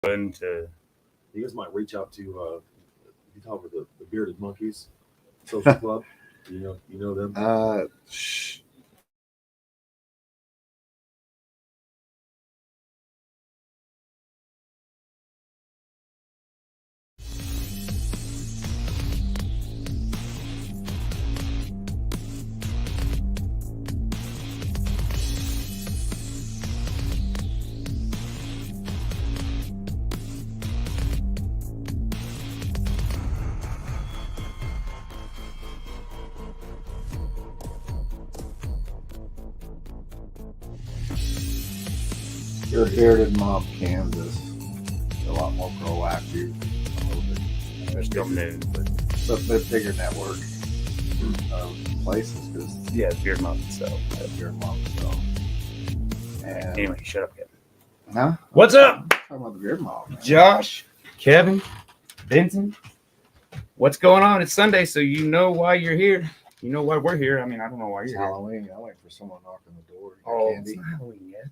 And you guys might reach out to you talk with the Bearded Monkeys Social Club. You know them. Your Bearded Mob Kansas, a lot more proactive, a little bit. they're still new, but But bigger network of places because Beard Mob itself. Beard Mob itself. And Anyway, shut up, Kevin. huh? What's up, Talking about the Beard Mob, man. Josh, Kevin, Benton? What's going on? It's Sunday, so you know why you're here. You know why we're here. I mean, I don't know why It's you're here. Halloween. I'm waiting for someone knocking the door. Oh, Candy. it's not Halloween yet.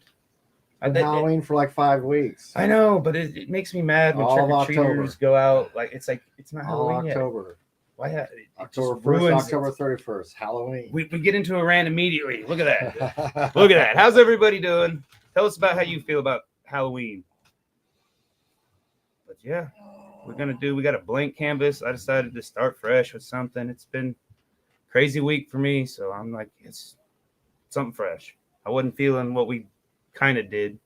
Halloween for like 5 weeks. I know, but it makes me mad when All of trick-or-treaters go out. Like it's not All Halloween October. yet. Why? It October just 1st, ruins October it. 31st, Halloween. We get into a rant immediately. Look at that. Look at that. How's everybody doing? Tell us about how you feel about Halloween. But yeah, we got a blank canvas. I decided to start fresh with something. It's been a crazy week for me, so I'm like, it's something fresh. I wasn't feeling what we kind of did.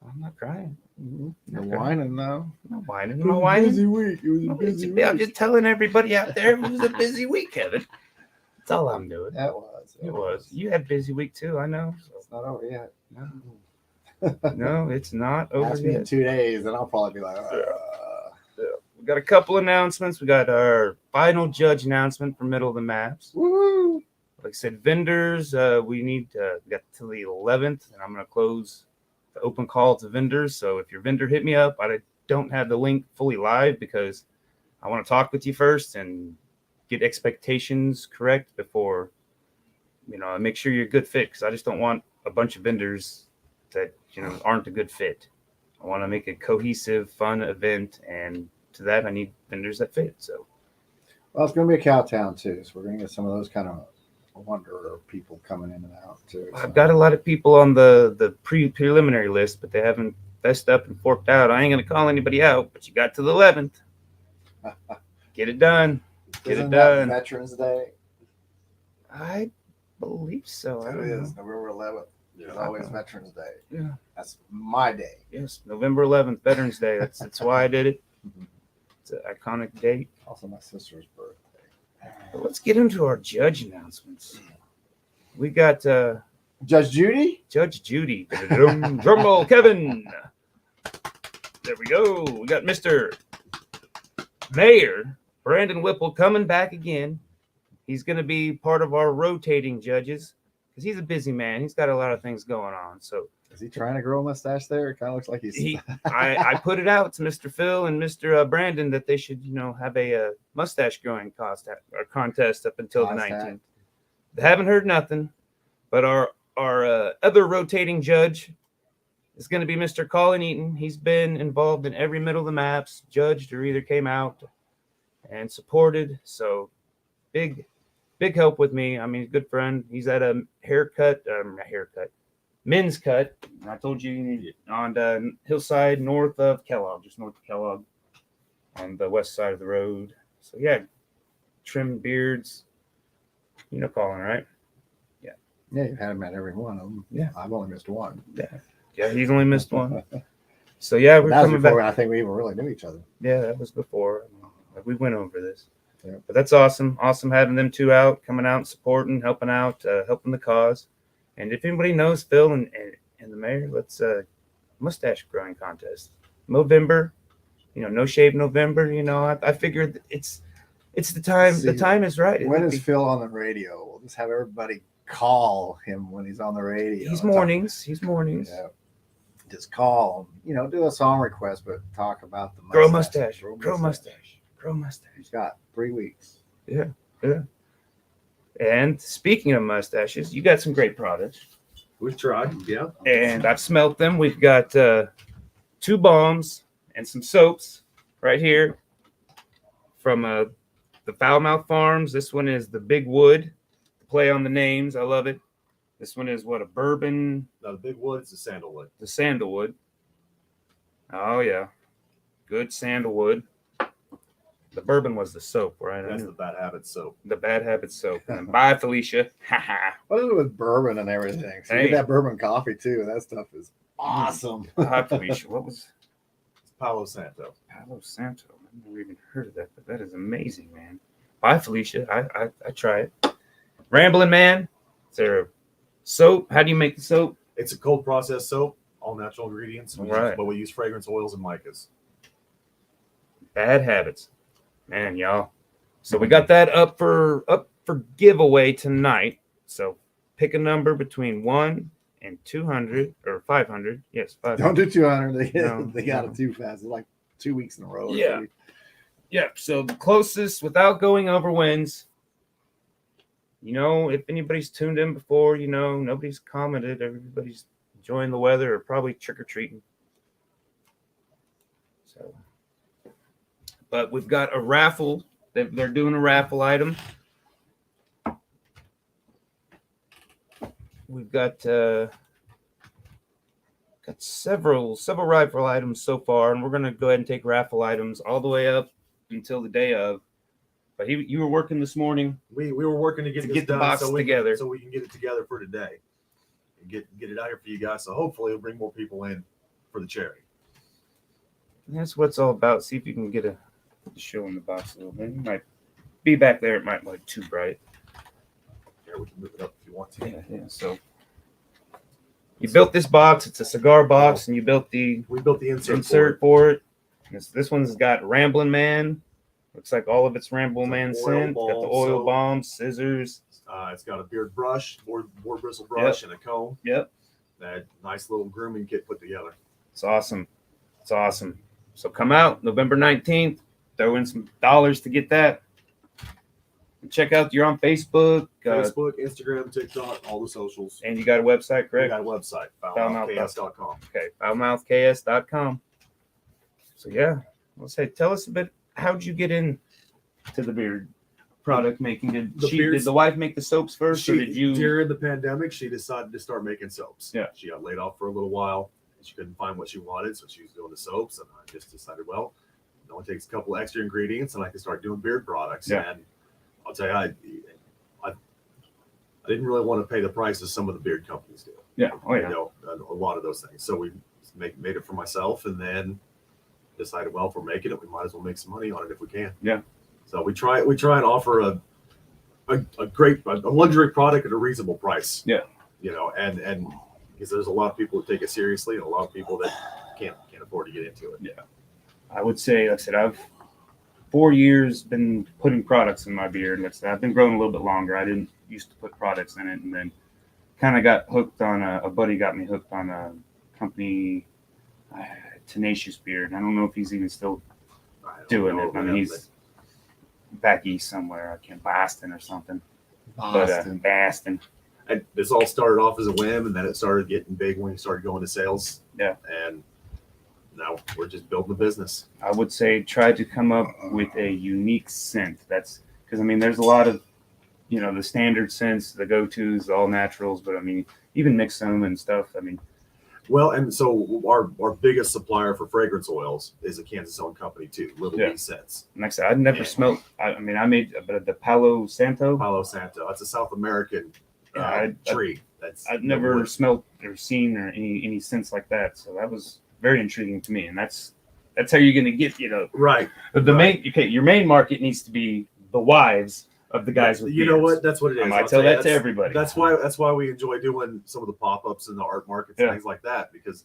I'm not crying. You're whining now. I'm not whining. It I'm not was a whining. busy week. It was a busy week. I'm just telling everybody out there it was a busy week, Kevin. That's all I'm doing. That was. It was. You had a busy week too, I know. It's not over yet. No, it's not over Ask me in yet. 2 days, and I'll probably be like, We got a couple announcements. We got our final judge announcement for middle of the maps. woo! Like I said, vendors, we got till the 11th, and I'm going to close the open call to vendors. So if your vendor hit me up, I don't have the link fully live because I want to talk with you first and get expectations correct before, make sure you're a good fit, because I just don't want a bunch of vendors that, aren't a good fit. I want to make a cohesive, fun event, and to that, I need vendors that fit. So, Well, it's going to be a cow town, too, so we're going to get some of those kind of wanderer people coming in and out, too. So. I've got a lot of people on the preliminary list, but they haven't fessed up and forked out. I ain't going to call anybody out, but you got to the 11th. Get it done. Get Isn't it that done. Veterans Day? I believe so. I It don't is know. November 11th. It's always Veterans Day. Yeah. That's my day. Yes, November 11th, Veterans Day. That's why I did it. It's an iconic date. Also my sister's birthday. But let's get into our judge announcements. We got Judge Judy? Judge Judy. Drum roll, Kevin. There we go. We got Mr. Mayor Brandon Whipple coming back again. He's going to be part of our rotating judges because he's a busy man. He's got a lot of things going on. So Is he trying to grow a mustache there? It kind of looks like he's. I put it out to Mr. Phil and Mr. Brandon that they should, have a mustache growing contest up until the 19th. They haven't heard nothing, but our other rotating judge is going to be Mr. Colin Eaton. He's been involved in every middle of the maps, judged or either came out and supported. So big help with me. I mean, he's a good friend. He's at a men's cut. I told you on Hillside, north of Kellogg, just north of Kellogg, on the west side of the road. So yeah, trim beards. You know Colin, right? Yeah, you've had him at every one of them. Yeah. I've only missed one. Yeah, he's only missed one. So yeah, we're that was coming before back. I think we even really knew each other. Yeah, that was before. We went over this. Yeah. But that's awesome. Awesome having them two out, coming out, supporting, helping out, helping the cause. And if anybody knows Phil and the mayor, let's mustache growing contest. November, no shave November. I figured it's the time. See, the time is right. When is Phil on the radio? We'll just have everybody call him when he's on the radio. He's mornings. He's mornings. Yeah. Just call him. Do a song request, but talk about the mustache. Grow mustache. Grow mustache. Grow mustache. He's got 3 weeks. Yeah. And speaking of mustaches, you got some great products. We've tried, yeah. And I've smelt them. We've got 2 bombs and some soaps right here from the Fowl Mouth Farms. This one is the Big Wood. Play on the names. I love it. This one is what, a bourbon? Now the Big Wood is the sandalwood. The sandalwood. Oh, yeah. Good sandalwood. The bourbon was the soap, right? That's the Bad Habits soap. The Bad Habits soap. And bye, Felicia. What is it with bourbon and everything? So you Hey. get that bourbon coffee too. That stuff is awesome. Hi, Felicia. What was It's Palo Santo. Palo Santo? I've never even heard of that, but that is amazing, man. Bye, Felicia. I try it. Rambling Man. Is there a soap? How do you make the soap? It's a cold processed soap, all natural ingredients. Right. But we use fragrance oils and micas. Bad Habits. Man, y'all. So we got that up for giveaway tonight. So pick a number between 1 and 200 or 500. Yes, 500. Don't do 200. No, They got no. it too fast. It's like 2 weeks in a row. or Yeah. 3. Yeah, so the closest without going over wins. You know, if anybody's tuned in before, you know, nobody's commented. Everybody's enjoying the weather or probably trick-or-treating. So, but we've got a raffle. They're doing a raffle item. We've got several raffle items so far, and we're going to go ahead and take raffle items all the way up until the day of. But you were working this morning. We were working to get this get the done box together. so we can get it together for today and get it out here for you guys. So hopefully it'll bring more people in for the cherry. And that's what it's all about. See if you can get a show in the box a little bit. It might be back there. It might be like too bright. Yeah, we can move it up if you want to. Yeah. So you built this box. It's a cigar box, and you built the We built the insert for it. This one's got Rambling Man. Looks like all of it's Rambling Man It's like oil scent. Got the balm, oil soap. bombs, scissors. It's got a beard brush, board bristle brush, and a comb. Yep. That nice little grooming kit put together. It's awesome. It's awesome. So come out November 19th. Throw in some dollars to get that. And check out, you're on Facebook. Facebook, Instagram, TikTok, all the socials. And you got a website, We correct? got a website, Foulmouth.com. foulmouthks.com. Okay, foulmouthks.com. So yeah, let's say, tell us a bit. How'd you get in to the beard product making? Did the wife make the soaps first, or did you? During the pandemic, she decided to start making soaps. Yeah. She got laid off for a little while. She couldn't find what she wanted, so she was doing the soaps, and I just decided, well, it only takes a couple extra ingredients, and I can start doing beard products. Yeah. And I'll tell you, I didn't really want to pay the prices some of the beard companies do. Yeah. Oh yeah. You know, a lot of those things. So we made it for myself, and then decided, well, if we're making it, we might as well make some money on it if we can. Yeah. So we try and offer a great luxury product at a reasonable price. Yeah. You know, and because there's a lot of people that take it seriously, and a lot of people that can't afford to get into it. Yeah. I would say, like I said, I've 4 years been putting products in my beard. Like I said, I've been growing a little bit longer. I didn't used to put products in it, and then kind of got hooked on a buddy got me hooked on a company, Tenacious Beard. I don't know if he's even still I don't doing know it. who I mean, that he's is. back east somewhere. I can't, Boston or something. Boston. But Boston. And this all started off as a whim, and then it started getting big when we started going to sales. Yeah. And now we're just building a business. I would say try to come up with a unique scent. That's because, I mean, there's a lot of, you know, the standard scents, the go-tos, all naturals, but I mean, even mix them and stuff. I mean, Well, and so our biggest supplier for fragrance oils is a Kansas-owned company too, Little Yeah. B Scents. like I said, I'd never smelled. I mean, I made the Palo Santo. Palo Santo. That's a South American tree. I'd never smelled or seen or any scents like that. So that was very intriguing to me, and that's how you're going to get, you know, Right. the main. Okay, your main market needs to be the wives of the guys with You know beards. what? That's what it is. I might I'll tell you, that to everybody. That's why we enjoy doing some of the pop-ups and the art markets and Yeah. things like that, because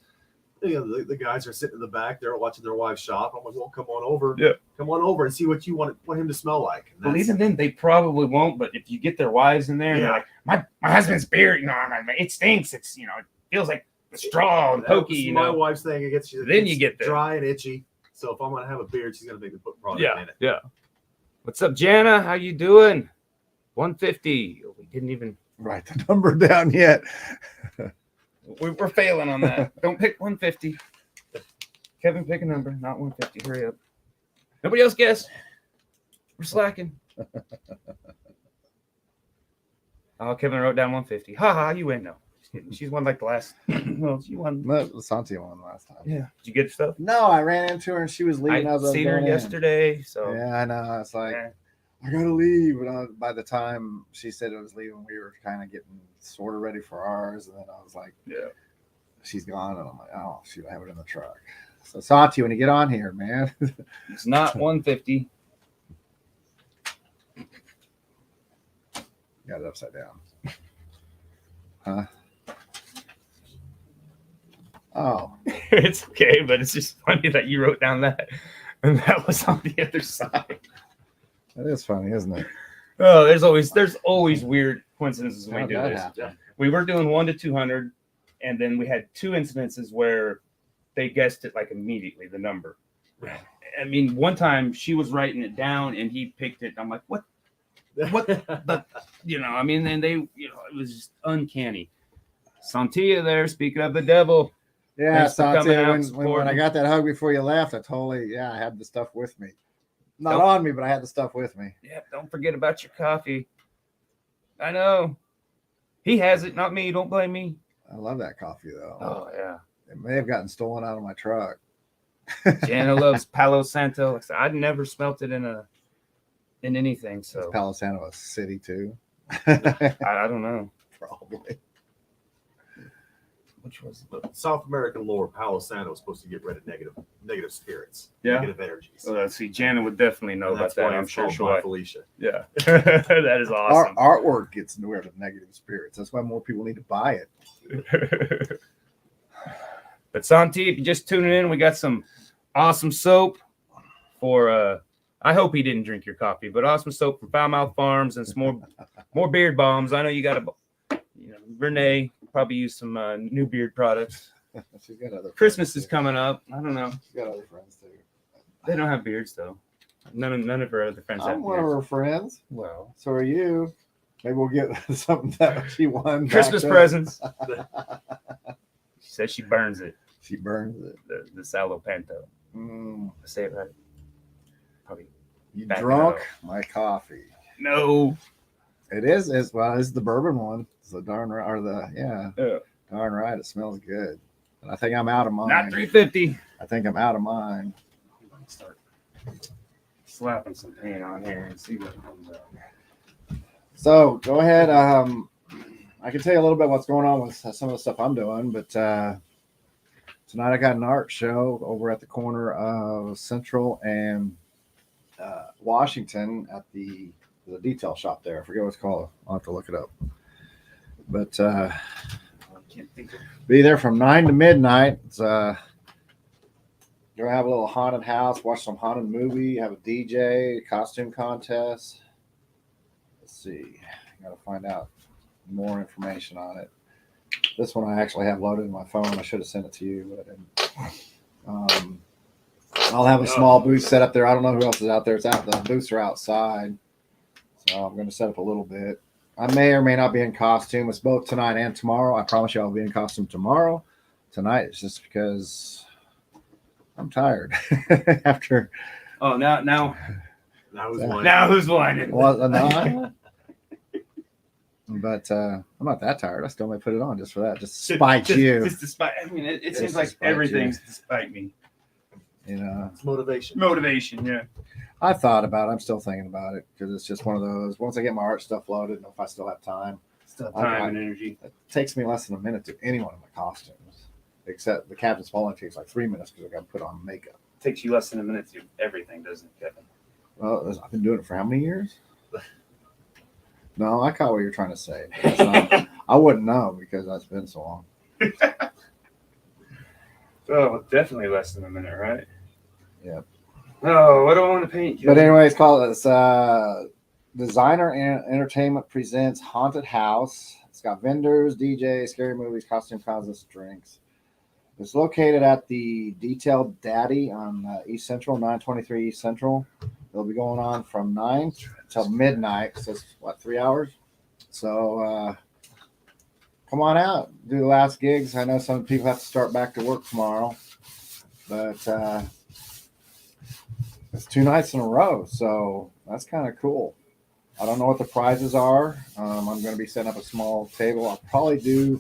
you know the guys are sitting in the back, they're watching their wives shop. I'm like, well, come on over. Yeah. Come on over and see what you want him to smell like. And Well, that's- even then, they probably won't. But if you get their wives in there, and they're Yeah. like, my husband's beard, you know, it stinks. It's, you know, it feels like straw and that pokey. was You my know, wife's thing. Then you get there. dry and itchy. So if I'm gonna have a beard, she's gonna make me put product in it. yeah. What's up, Jana? How you doing? 150. We didn't even. Write the number down yet. We're failing on that. Don't pick 150. Kevin, pick a number, not 150. Hurry up. Nobody else guess. We're slacking. Oh, Kevin wrote down 150. Ha ha, you win. No, just kidding. She's won like the last. Well, she won. No, Santi won last time. Yeah. Did you get her stuff? No, I ran into her and she was leaving. I seen her yesterday. So yeah, I know. It's like yeah. I gotta leave. But by the time she said it was leaving, we were kind of getting sort of ready for ours. And then I was like, Yeah. She's gone, and I'm like, oh shoot, I have it in the truck. So Santi, when you get on here, man, It's not 150. got it upside down. Huh? Oh, It's okay, but it's just funny that you wrote down that, and that was on the other side. that is funny, isn't it? Oh, there's always weird coincidences when we How'd do that this. happen? We were doing 1 to 200, and then we had 2 incidences where they guessed it like immediately, the number. I mean, one time she was writing it down and he picked it. I'm like, what the, I mean, then they, it was just uncanny. Santia there, speaking of the devil. Yeah, Thanks for Santi, coming out and when supporting. I got that hug before you left, I I had the stuff with me. Not Nope. on me, but I had the stuff with me. Yeah, don't forget about your coffee. I know. He has it, not me. Don't blame me. I love that coffee though. Oh, yeah. It may have gotten stolen out of my truck. Jana loves Palo Santo. Like I said, I'd never smelt it in anything. Is So Palo Santo a city too? I don't know. Probably. Which was South American lore, Palo Santo is supposed to get rid of negative spirits, Yeah. negative energies. let's see. Jana would definitely know And about that's that. why I'm it's sure called she'll. Black Felicia. Yeah, that is awesome. Artwork gets rid of negative spirits. That's why more people need to buy it. But Santi, if you're just tuning in, we got some awesome soap for. I hope he didn't drink your coffee, but awesome soap from Fowl Mouth Farms and some more beard balms. I know you got Renee probably use some new beard products. She's got other Christmas friends, is too. coming up. I don't know. She's got other friends too. They don't have beards though. None of her other friends have I'm one of beards. her friends. Well, So are you. Maybe we'll get something that she won. Christmas back up. presents. She says she burns it. She burns it. The Salo Panto. Mm, I say it right. Probably. you Back it drunk up. my coffee. No. It is as well as the bourbon one. It's the darn right, or the Yeah. darn right. It smells good. And I think I'm out of mine. Not 350. I think I'm out of mine. Start slapping some paint on here and see what comes out. So go ahead. I can tell you a little bit what's going on with some of the stuff I'm doing, but tonight I got an art show over at the corner of Central and Washington at the detail shop there. I forget what it's called. I'll have to look it up. But I can't think of be there from 9 to midnight. It's go have a little haunted house, watch some haunted movie, have a DJ, costume contest. Let's see. I gotta find out more information on it. This one I actually have loaded in my phone. I should have sent it to you, but I didn't. I'll have a small booth set up there. I don't know who else is out there. It's out. The booths are outside, so I'm going to set up a little bit. I may or may not be in costume. It's both tonight and tomorrow. I promise you I'll be in costume tomorrow. Tonight it's just because I'm tired after. Oh, now Who's one? now who's whining? Well, no, but I'm not that tired. I still may put it on just for that, just to spite you. Just despite. I mean, it Just seems to like spite everything's despite me. You know, It's motivation. Motivation, yeah. I thought about it. I'm still thinking about it because it's just one of those. Once I get my art stuff loaded, and if I still have time, Still I- time I- and energy. it takes me less than a minute to do any one of my costumes, except the Captain's Ball only takes like 3 minutes because I got to put on makeup. Takes you less than a minute to do everything, doesn't it, Kevin? Well, I've been doing it for how many years? No, I caught what you're trying to say. It's not- I wouldn't know because that's been so long. Oh, definitely less than a minute, right? Yep. Oh, what do I want to paint? But anyway, it's called Designer Entertainment Presents Haunted House. It's got vendors, DJs, scary movies, costume contests, drinks. It's located at the Detailed Daddy on East Central, 923 East Central. It'll be going on from 9 till midnight. So it's what, 3 hours? So come on out, do the last gigs. I know some people have to start back to work tomorrow. but it's 2 nights in a row, so that's kind of cool. I don't know what the prizes are. I'm going to be setting up a small table. I'll probably do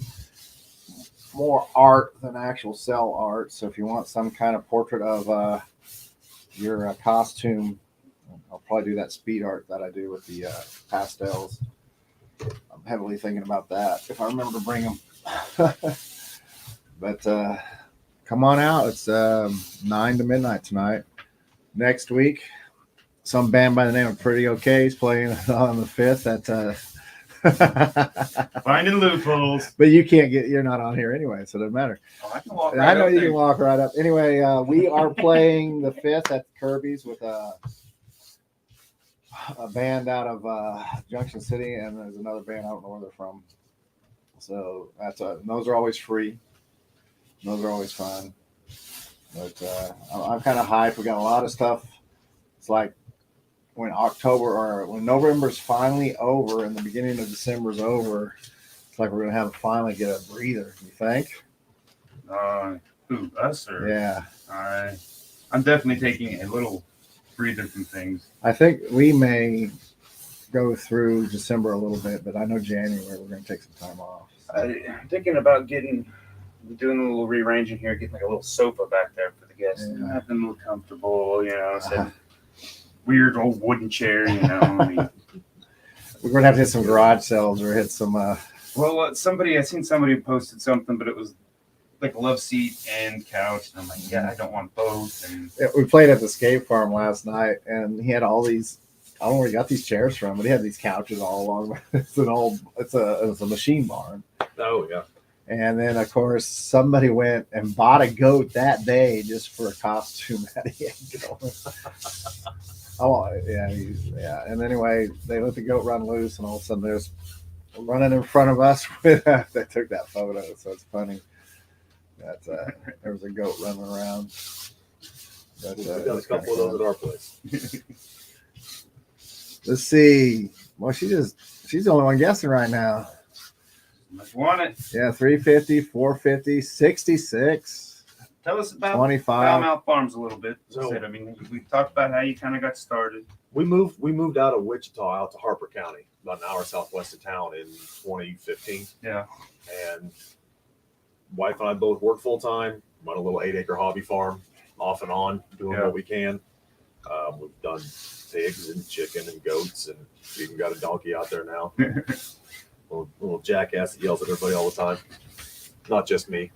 more art than actual sell art. So if you want some kind of portrait of your costume, I'll probably do that speed art that I do with the pastels. I'm heavily thinking about that if I remember to bring them. But come on out. It's 9 to midnight tonight. Next week, some band by the name of Pretty Okay is playing on the 5th at Finding loopholes. but you're not on here anyway, so it doesn't matter. Oh, I can walk I know up you there. can walk right up. Anyway, we are playing the 5th at Kirby's with a band out of Junction City, and there's another band, I don't know where they're from. So those are always free. Those are always fun. But I'm kind of hyped. We got a lot of stuff. It's like when November's finally over and the beginning of December's over, it's like we're gonna finally get a breather. You think? Who, us or? Yeah. I'm definitely taking a little breather from things. I think we may go through December a little bit, but I know January we're gonna take some time off. I'm thinking about doing a little rearranging here, getting like a little sofa back there for the guests, Yeah. have them look comfortable, instead of weird old wooden chair, I mean, We're gonna have to hit some garage sales or hit some. I seen somebody posted something, but it was like a love seat and couch, and I'm like, yeah, I don't want both. And We played at the skate farm last night, and he had all these. I don't know where he got these chairs from, but he had these couches all along. It's a machine barn. Oh yeah. And then of course somebody went and bought a goat that day just for a costume that he had going. Oh yeah. And anyway, they let the goat run loose, and all of a sudden there's running in front of us. They took that photo, so it's funny that there was a goat running around. But, We've got a couple of those at our place. Let's see. Well, she's the only one guessing right now. must want it. Yeah, 350, 450, 66, Tell us about 25. Fowl Mouth Farms a little bit. So- I mean, we talked about how you kind of got started. We moved out of Wichita out to Harper County, about an hour southwest of town in 2015. Yeah. And wife and I both work full time, run a little 8-acre hobby farm off and on, doing Yeah. what we can. We've done pigs and chicken and goats, and we even got a donkey out there now. little jackass that yells at everybody all the time. Not just me,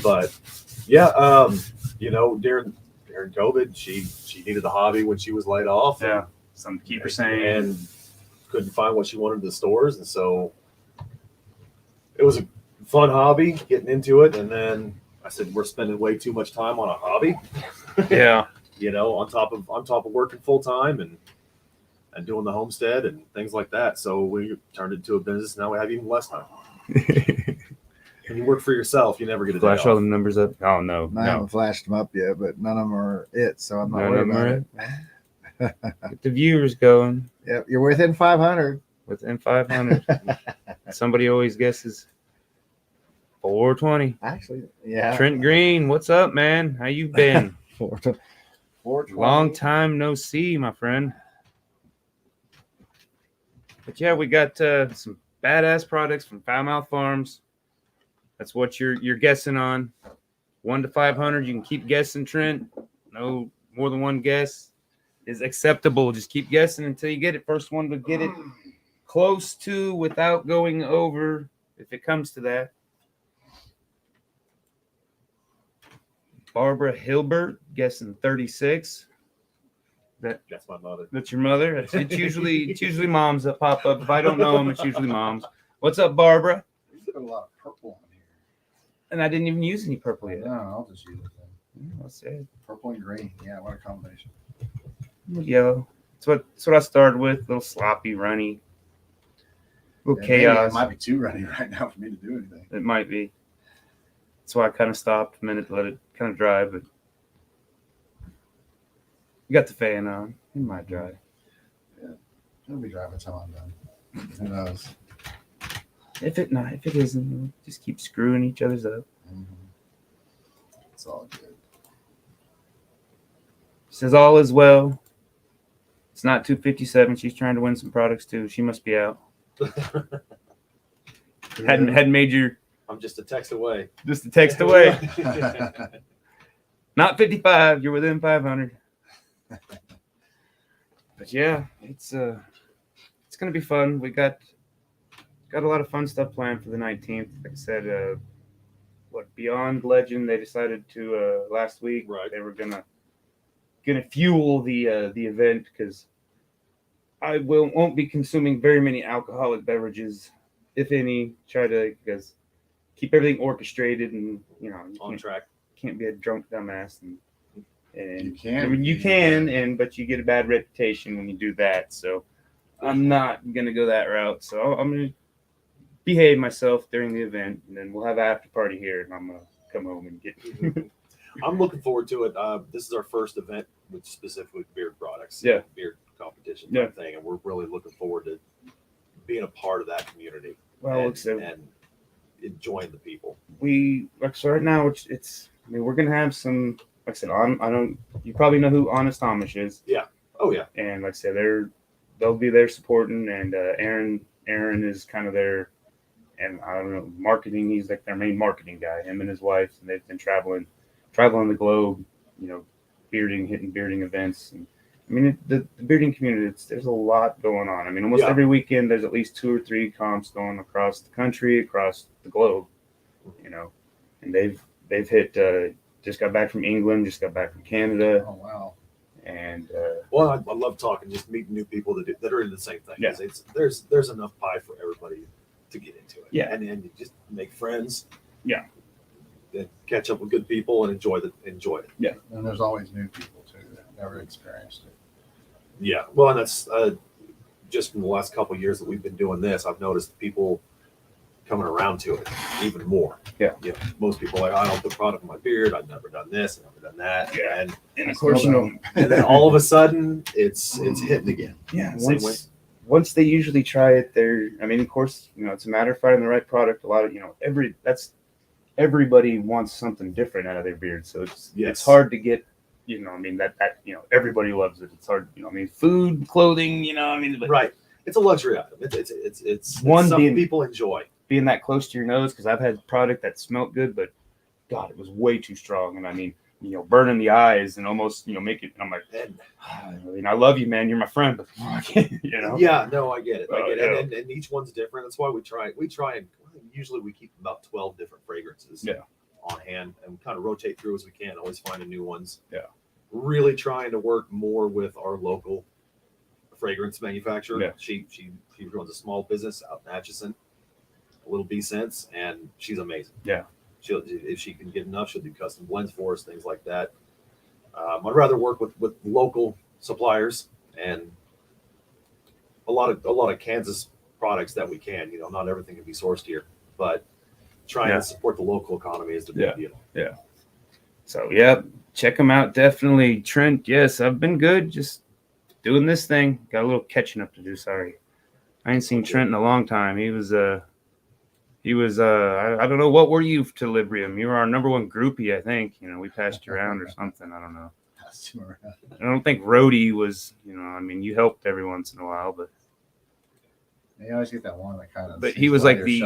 but yeah, during COVID, she needed a hobby when she was laid off. Yeah. Something to keep her sane. And couldn't find what she wanted in the stores, and so it was a fun hobby getting into it. And then I said, we're spending way too much time on a hobby. Yeah. On top of working full time and doing the homestead and things like that. So we turned it into a business. Now we have even less time. When you work for yourself, you never get a day Flash all off. the numbers up. Oh no. I haven't flashed them up yet, but none of them are it, so I'm not None worried of them about are it. Get the viewers going Yep, you're within 500. within 500. Somebody always guesses 420. Actually, yeah. Trent Green, what's up, man? How you been? 420. Long time no see, my friend. But yeah, we got some badass products from Fowl Mouth Farms. That's what you're guessing on. 1 to 500. You can keep guessing, Trent. No more than one guess is acceptable. Just keep guessing until you get it. First one to get it close to without going over, if it comes to that. Barbara Hilbert guessing 36. That's my mother. That's your mother. It's usually moms that pop up. If I don't know them, it's usually moms. What's up, Barbara? You put a lot of purple on here. And I didn't even use any purple yet. No, I'll just use it then. What's that? Purple and green. Yeah, what a combination. Yellow. That's what I started with. A little sloppy, runny. A little Yeah, maybe chaos. It might be too runny right now for me to do anything. It might be. That's why I kind of stopped a minute to let it kind of dry, but you got the fan on. It might dry. It'll be dry by the time I'm done. Who knows? If it isn't, we'll just keep screwing each other's up. Mm-hmm. It's all good. Says all is well. It's not 257. She's trying to win some products too. She must be out. Hadn't made your I'm just a text away. just a text away. Not 55. You're within 500. But yeah, it's gonna be fun. We got a lot of fun stuff planned for the 19th. Like I said, Beyond Legend? They decided to last week. Right. They were gonna fuel the event because I won't be consuming very many alcoholic beverages, if any. Try to keep everything orchestrated and On track. Can't be a drunk dumbass and You can. I mean, you can, but you get a bad reputation when you do that. So I'm not gonna go that route. So I'm gonna behave myself during the event, and then we'll have an after party here, and I'm gonna come home and get. I'm looking forward to it. This is our first event with specifically beard products. Yeah. Beard competition Yeah. type thing, and we're really looking forward to being a part of that community. Well, and enjoying the people. So right now it's. I mean, we're gonna have some. Like I said, I don't. You probably know who Honest Amish is. Oh yeah. And like I said, they'll be there supporting, and Aaron is kind of their, and I don't know, marketing. He's like their main marketing guy. Him and his wife, and they've been traveling the globe, hitting bearding events. And I mean, the bearding community, there's a lot going on. I mean, almost every weekend there's at least 2 or 3 comps going across the country, across the globe. And they've hit. Just got back from England. Just got back from Canada. Oh wow! And well, I love talking, just meeting new people that are in the same thing. Yeah. There's enough pie for everybody to get into it. Yeah. And you just make friends. Yeah. Then catch up with good people and enjoy it. Yeah. And there's always new people too that never experienced it. Yeah. Well, and that's just from the last couple of years that we've been doing this, I've noticed people coming around to it even more. Yeah. Most people are like, I don't put product in my beard. I've never done this. I've never done that. Yeah. And of course, and then all of a sudden it's hitting again. Yeah. Same way. Once they usually try it, of course, it's a matter of finding the right product. A lot of, everybody wants something different out of their beard. So it's hard to get, everybody loves it. It's hard, food, clothing, but right. It's a luxury item. It's One something being- people enjoy. being that close to your nose, because I've had product that smelled good, but God, it was way too strong. And burning the eyes and almost, make it. I'm like, I love you, man. You're my friend, but Yeah, no, I get it. Yeah. And each one's different. That's why we try and usually we keep about 12 different fragrances on hand and kind of rotate through as we can, always finding new ones. Yeah. Really trying to work more with our local fragrance manufacturer. Yeah. She runs a small business out in Atchison, a little B Sense, and she's amazing. Yeah. If she can get enough, she'll do custom blends for us, things like that. I'd rather work with local suppliers and a lot of Kansas products that we can. Not everything can be sourced here, but trying to support the local economy is the big deal. Yeah. So check them out. Definitely. Trent, yes, I've been good. Just doing this thing. Got a little catching up to do. Sorry. I ain't seen Trent in a long time. He was I don't know, what were you to Librium? You were our number 1 groupie, I think. We passed you around or something. I don't know. I don't think Rhodey was, you helped every once in a while, but You always get that one that kind of. But he was like he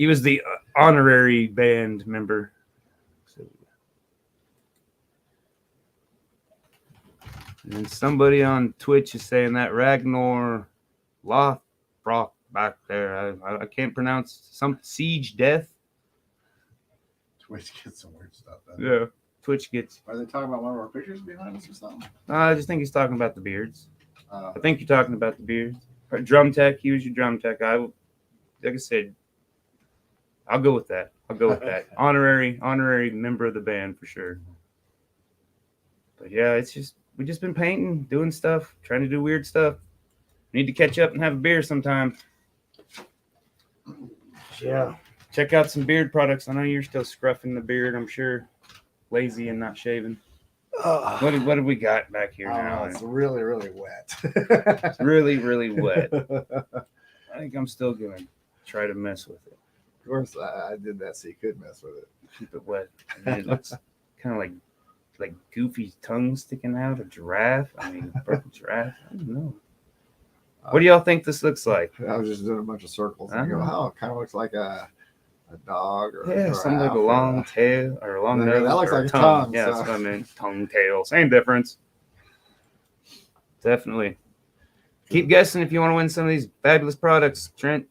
was the honorary band member. So, and somebody on Twitch is saying that Ragnar Lothbrok back there. I can't pronounce some Siege Death. Twitch gets some weird stuff. Yeah, Twitch gets. Are they talking about one of our pictures behind us or something? I just think he's talking about the beards. I think you're talking about the beards. Drum tech. He was your drum tech. Like I said, I'll go with that. Honorary member of the band for sure. But yeah, we just been painting, doing stuff, trying to do weird stuff. Need to catch up and have a beer sometime. Yeah. Check out some beard products. I know you're still scruffing the beard, I'm sure. Lazy and not shaving. What have we got back here now? It's really, really wet. It's really, really wet. I think I'm still going to try to mess with it. Of course, I did that so you could mess with it. Keep it wet. I mean, it looks kind of like like goofy tongue sticking out. A giraffe. I mean, purple giraffe. I don't know. What do y'all think this looks like? I was just doing a bunch of circles and I go, Uh-huh. oh, it kind of looks like a dog or Yeah, a something like a giraffe or long tail or a long That nose. looks or like a tongue, Yeah, so- that's what I meant. Tongue, tail, same difference. Definitely. Keep guessing if you want to win some of these fabulous products. Trent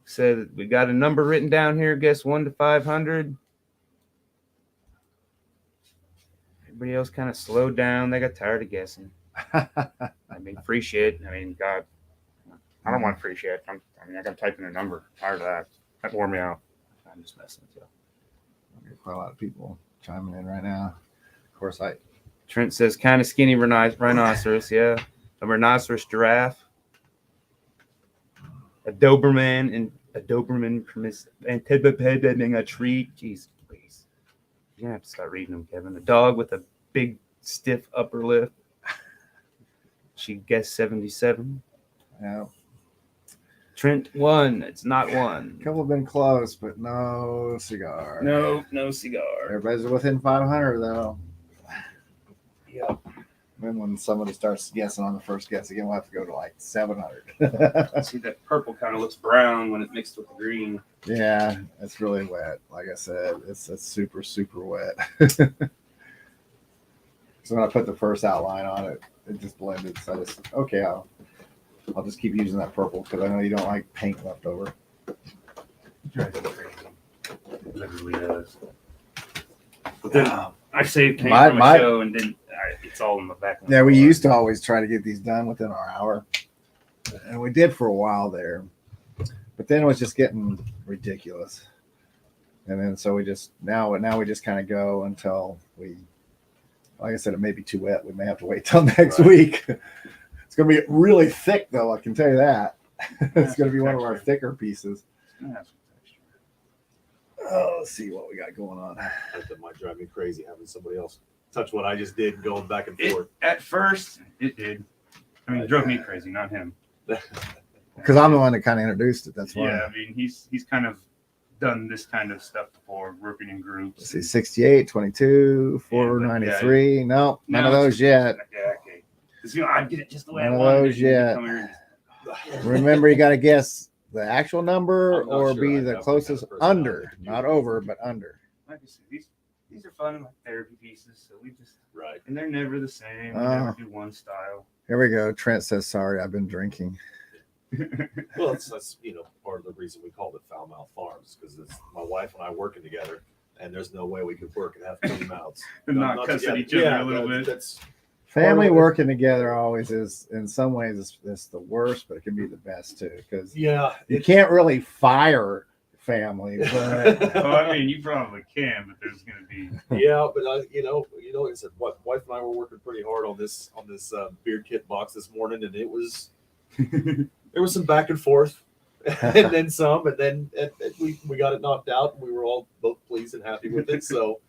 said we got a number written down here. Guess 1 to 500. Everybody else kind of slowed down. They got tired of guessing. I mean, free shit. I mean, God, I don't want free shit. I gotta type in a number. Tired of that. That wore me out. I'm just messing with you. Quite a lot of people chiming in right now. Of course, Trent says kind of skinny rhinoceros. Yeah, a rhinoceros giraffe, a Doberman and a Doberman anticipating a treat. Jeez, please. You're gonna have to start reading them, Kevin. A dog with a big stiff upper lip. She guessed 77. yeah, Trent won. It's not a one. couple have been close, but no cigar. No cigar. Everybody's within 500 though. Yep. Then when somebody starts guessing on the first guess again, we'll have to go to like 700. See, that purple kind of looks brown when it mixed with the green. Yeah, it's really wet. Like I said, it's super, super wet. So when I put the first outline on it, it just blended. So I just, okay, I'll just keep using that purple because I know you don't like paint left over. Drives me crazy. It literally does. But then I saved paint My- from my- a show and then it's all in the back. Of my Yeah, we car. used to always try to get these done within our hour, and we did for a while there. But then it was just getting ridiculous, and then so we just now we just kind of go until we, like I said, it may be too wet. We may have to wait till next week. It's going to be really thick, though. I can tell you that. It's going to be one of our thicker pieces. Yeah, that's some texture. Oh, let's see what we got going on. That might drive me crazy having somebody else touch what I just did, going back and forth. At first, it did. I mean, it drove me crazy, not him. Because I'm the one that kind of introduced it. That's why. Yeah, I mean, he's kind of done this kind of stuff before, working in Let's groups. see, 68, 22, 493. No, none No, of those yet. Yeah, okay. Because, I'd get it just the way None I of wanted those it. and yet. come here and Remember, you got to guess the actual number I'm not or sure. be I the definitely closest have a personality under, to do not that. over, but under. like I said, these are fun like therapy pieces, so we just Right. and they're never the same. We Oh. never do one style. Here we go. Trent says, sorry, I've been drinking. Well, that's part of the reason we called it Fowl Mouth Farms, because it's my wife and I working together, and there's no way we could work and have clean mouths. And not cuss at each other a little bit. That's Family Part of it- working together always is, in some ways, it's the worst, but it can be the best too. Because yeah. you can't really fire family, but Well, I mean, you probably can, but there's going to be. Yeah, but like I said, what wife and I were working pretty hard on this beard kit box this morning, and it was there was some back and forth, and then some, and then we got it knocked out, and we were all both pleased and happy with it. So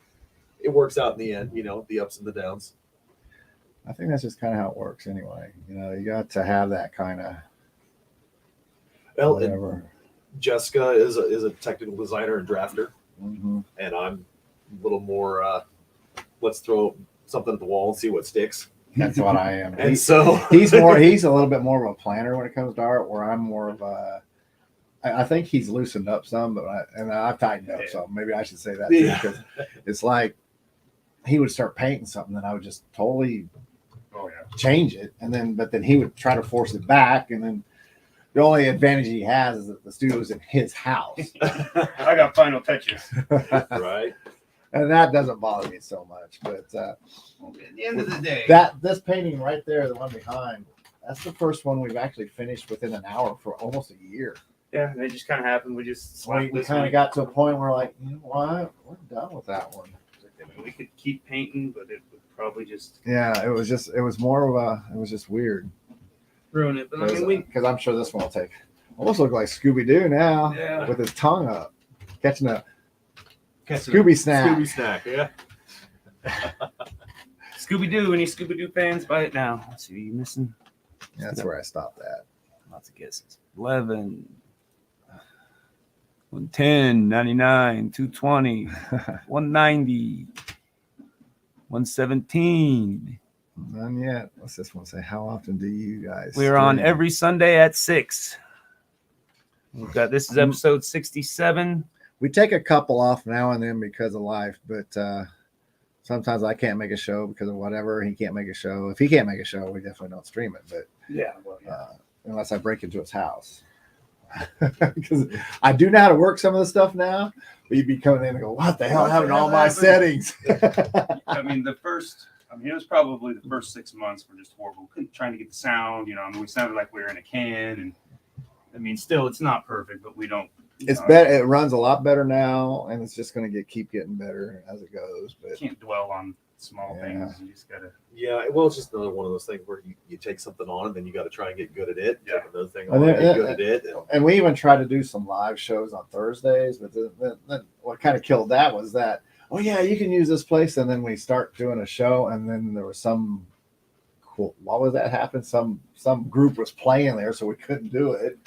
it works out in the end, the ups and the downs. I think that's just kind of how it works anyway. You got to have that kind of Well, and whatever. Jessica is a technical designer and drafter, Mhm. and I'm a little more. Let's throw something at the wall and see what sticks. That's what I am. And so He's a little bit more of a planner when it comes to art, where I'm more of a. I think he's loosened up some, but I've tightened up some. Maybe I should say that too, Yeah. because it's like he would start painting something, and I would just totally Oh yeah. change it, but then he would try to force it back, and then the only advantage he has is that the studio's in his house, I got final touches. right. and that doesn't bother me so much. But At the end of the day, this painting right there, the one behind, that's the first one we've actually finished within an hour for almost a year. yeah, they just kind of happened. We just slapped We this kind one. of got to a point where like, you know what, we're done with that one. I mean, we could keep painting, but it would probably just Yeah, it was just weird. ruin it. But I mean, Because I'm sure this one will take, almost look like Scooby-Doo now Yeah. with his tongue up, catching a Scooby snack. Scooby snack, yeah. Scooby Doo. Any Scooby Doo fans, buy it now. Let's see, are you missing? That's where I stopped at. Lots of guesses. 11, 110, 99, 220, 190. 117. None yet. What's this one say? How often do you guys? We're on stream? every Sunday at 6. We've got this is episode 67. We take a couple off now and then because of life, but sometimes I can't make a show because of whatever. He can't make a show. If he can't make a show, we definitely don't stream it. But Yeah. unless I break into his house, because I do know how to work some of the stuff now. But you'd be coming in and go, "What the hell What the happened to all hell my happened?" settings?" I mean, it was probably the first 6 months were just horrible. Trying to get the sound, we sounded like we were in a can. And I mean, still, it's not perfect, but we don't. It's better. It runs a lot better now, and it's just going to keep getting better as it goes. But Can't dwell on small things. You just got to. Yeah, well, it's just another one of those things where you take something on and then you got to try and get good at it. Yeah. Take another thing And on and then- get good at it. And we even tried to do some live shows on Thursdays, but then what kind of killed that was that, oh yeah, you can use this place, and then we start doing a show, and then there was some cool. What was that happen? Some group was playing there, so we couldn't do it,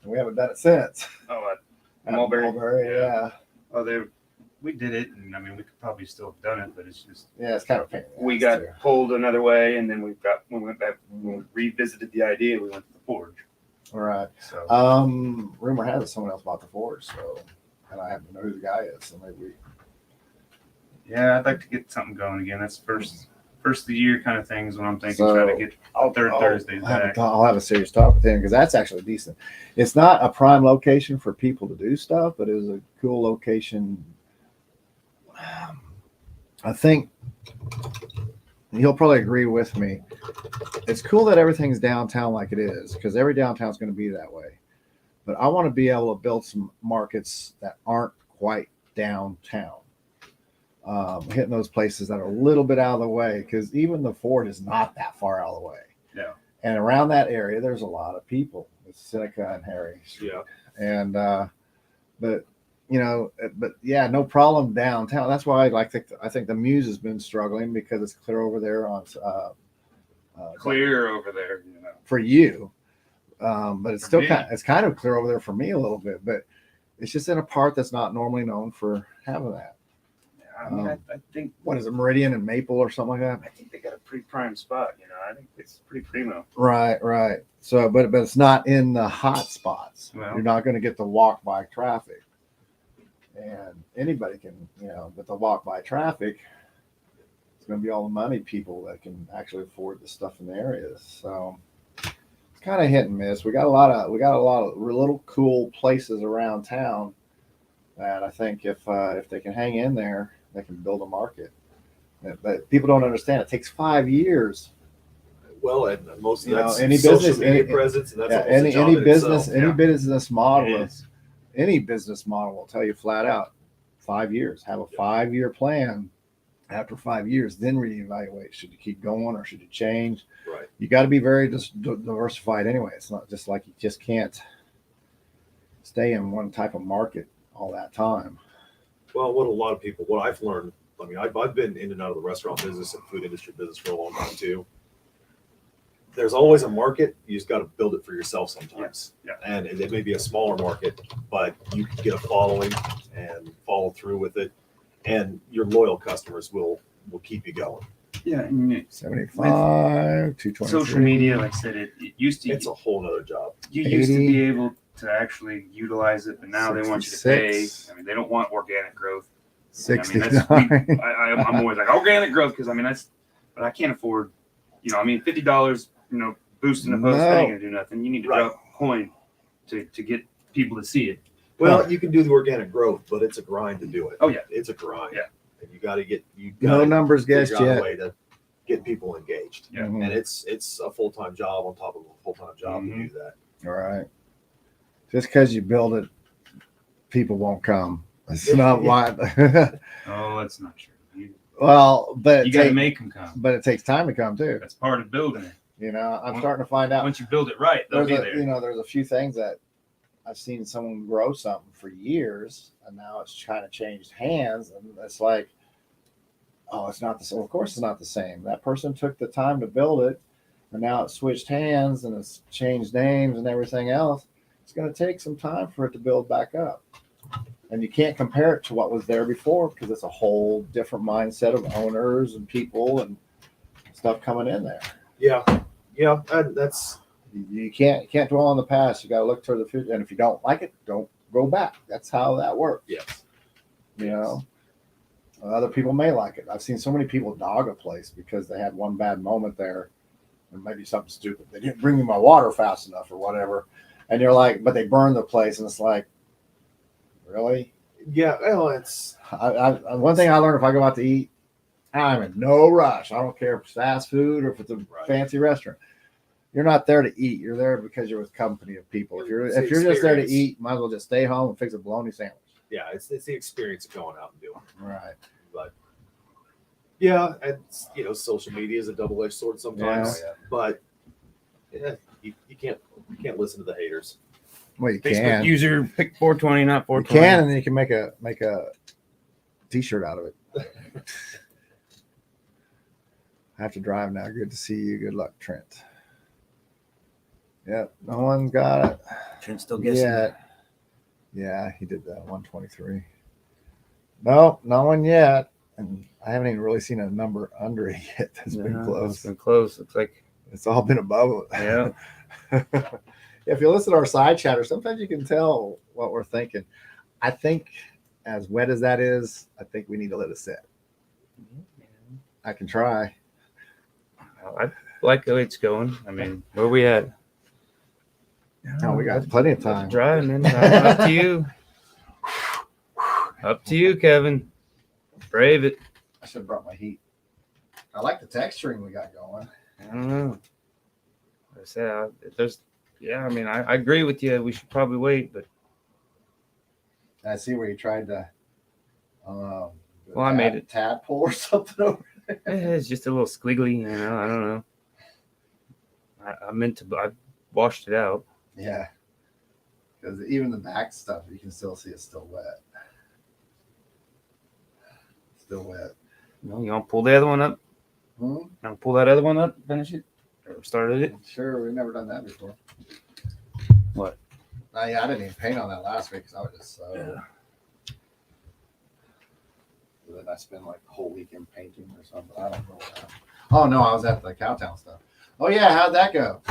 and we haven't done it since. Oh, At Mulberry? yeah, well, we did it, and I mean, we could probably still have done it, but it's just yeah, it's kind of a pain. in the we ass, got too. pulled another way, and then when we went back, when we revisited the idea, we went to the forge. All right. So Rumor has it someone else bought the forge, so, and I happen to know who the guy is, so maybe. yeah, I'd like to get something going again. That's first of the year kind of things when I'm thinking, So, trying to get third Thursdays back. I'll have a serious talk with him because that's actually decent. It's not a prime location for people to do stuff, but it is a cool location. I think he'll probably agree with me. It's cool that everything's downtown like it is because every downtown is going to be that way. But I want to be able to build some markets that aren't quite downtown. Hitting those places that are a little bit out of the way because even the Ford is not that far out of the way. Yeah. And around that area, there's a lot of people with Seneca and Harry. Yeah. And, but yeah, no problem downtown. That's why I think the Muse has been struggling because it's clear over there on, Clear over there, for you. But it's For still me. it's kind of clear over there for me a little bit, but it's just in a part that's not normally known for having that. I mean, I think What is it, Meridian and Maple or something like that? I think they got a pretty prime spot. I think it's pretty primo. Right. So, but it's not in the hot spots. Well. You're not going to get the walk by traffic, and anybody can, but the walk by traffic, it's going to be all the money people that can actually afford the stuff in the areas. So it's kind of hit and miss. We got a lot of little cool places around town that I think if they can hang in there, they can build a market. But people don't understand. It takes 5 years. Well, and most of that's any social business- media any- presence, and that's Yeah, almost a job in itself. Yeah. business model, It is. any business model will tell you flat out 5 years. Have a 5-year plan. After 5 years, then reevaluate. Should you keep going or should you change? Right. You got to be very diversified anyway. It's not just like you just can't stay in one type of market all that time. Well, what I've learned, I mean, I've been in and out of the restaurant business and food industry business for a long time too. There's always a market. You just got to build it for yourself sometimes. Yeah. And it may be a smaller market, but you can get a following and follow through with it. And your loyal customers will keep you going. Yeah, and 75, 220. social media, like I said, it used to. It's a whole nother job. You used to 80, be able to actually utilize it, but now they want you to pay. 66. I mean, they don't want organic growth. 69. I'm always like organic growth because I mean but I can't afford. $50. Boosting a post No. that ain't gonna do nothing. You need to Right. drop a coin to get people to see it. Well, you can do the organic growth, but it's a grind to do it. Oh, yeah. It's a grind. Yeah. And you got to No numbers figure guessed out a yet. way to get people engaged. Yeah. Mhm. And it's a full-time job on top of a full-time job Mhm. to do that. All right. Just because you build it, people won't come. It's not why. Oh, that's not true. Well, but You got to make them come. but it takes time to come too. That's part of building it. I'm starting to find out. Once you build it right, they'll There's be a, there. there's a few things that I've seen someone grow something for years, and now it's kind of changed hands, and it's like, oh, it's not the same. Of course, it's not the same. That person took the time to build it, and now it's switched hands and it's changed names and everything else. It's going to take some time for it to build back up. And you can't compare it to what was there before because it's a whole different mindset of owners and people and stuff coming in there. Yeah, and that's You can't dwell on the past. You got to look toward the future. And if you don't like it, don't go back. That's how that works. yes. You know, other people may like it. I've seen so many people dog a place because they had one bad moment there, and maybe something stupid. They didn't bring me my water fast enough or whatever, and you're like, but they burned the place, and it's like, really? Yeah, well, it's One thing I learned: if I go out to eat, I'm in no rush. I don't care if it's fast food or if it's a fancy restaurant. You're not there to eat. You're there because you're with company of people. If you're just there to eat, might as well just stay home and fix a bologna sandwich. yeah, it's the experience of going out and doing it. Right. But yeah, and you know, social media is a double-edged sword sometimes. Yeah. But yeah, you can't listen to the haters. Well, you Facebook can. user pick 420, not You 420. can, and then you can make a t-shirt out of it. I have to drive now. Good to see you. Good luck, Trent. Yep, no one's got it. Trent's still guessing. Yeah, he did that 123. No one yet. And I haven't even really seen a number under it yet. That's been It's close. been close. Looks like, It's all been above it. yeah. If you listen to our side chatter, sometimes you can tell what we're thinking. I think, as wet as that is, I think we need to let it sit. I can try. I like the way it's going. I mean, where we at? No, we got plenty of time. Dry, man. Up to you. Up to you, Kevin. Brave it. I should have brought my heat. I like the texturing we got going. I don't know. I said, I mean, I agree with you. We should probably wait, but I see where you tried to. I made it. Tadpole or something over there. it's just a little squiggly. I don't know. I meant to. I washed it out. Yeah, because even the back stuff, you can still see it's still wet. Still wet. No, you want to pull the other one up? Hmm? You want to pull that other one up? Finish it? Or started it? Sure, we've never done that before. What? Yeah, I didn't even paint on that last week because I was just so. Yeah. So then I spent like the whole weekend painting or something. I don't know. Oh no, I was at the Cowtown stuff. Oh yeah, how'd that go?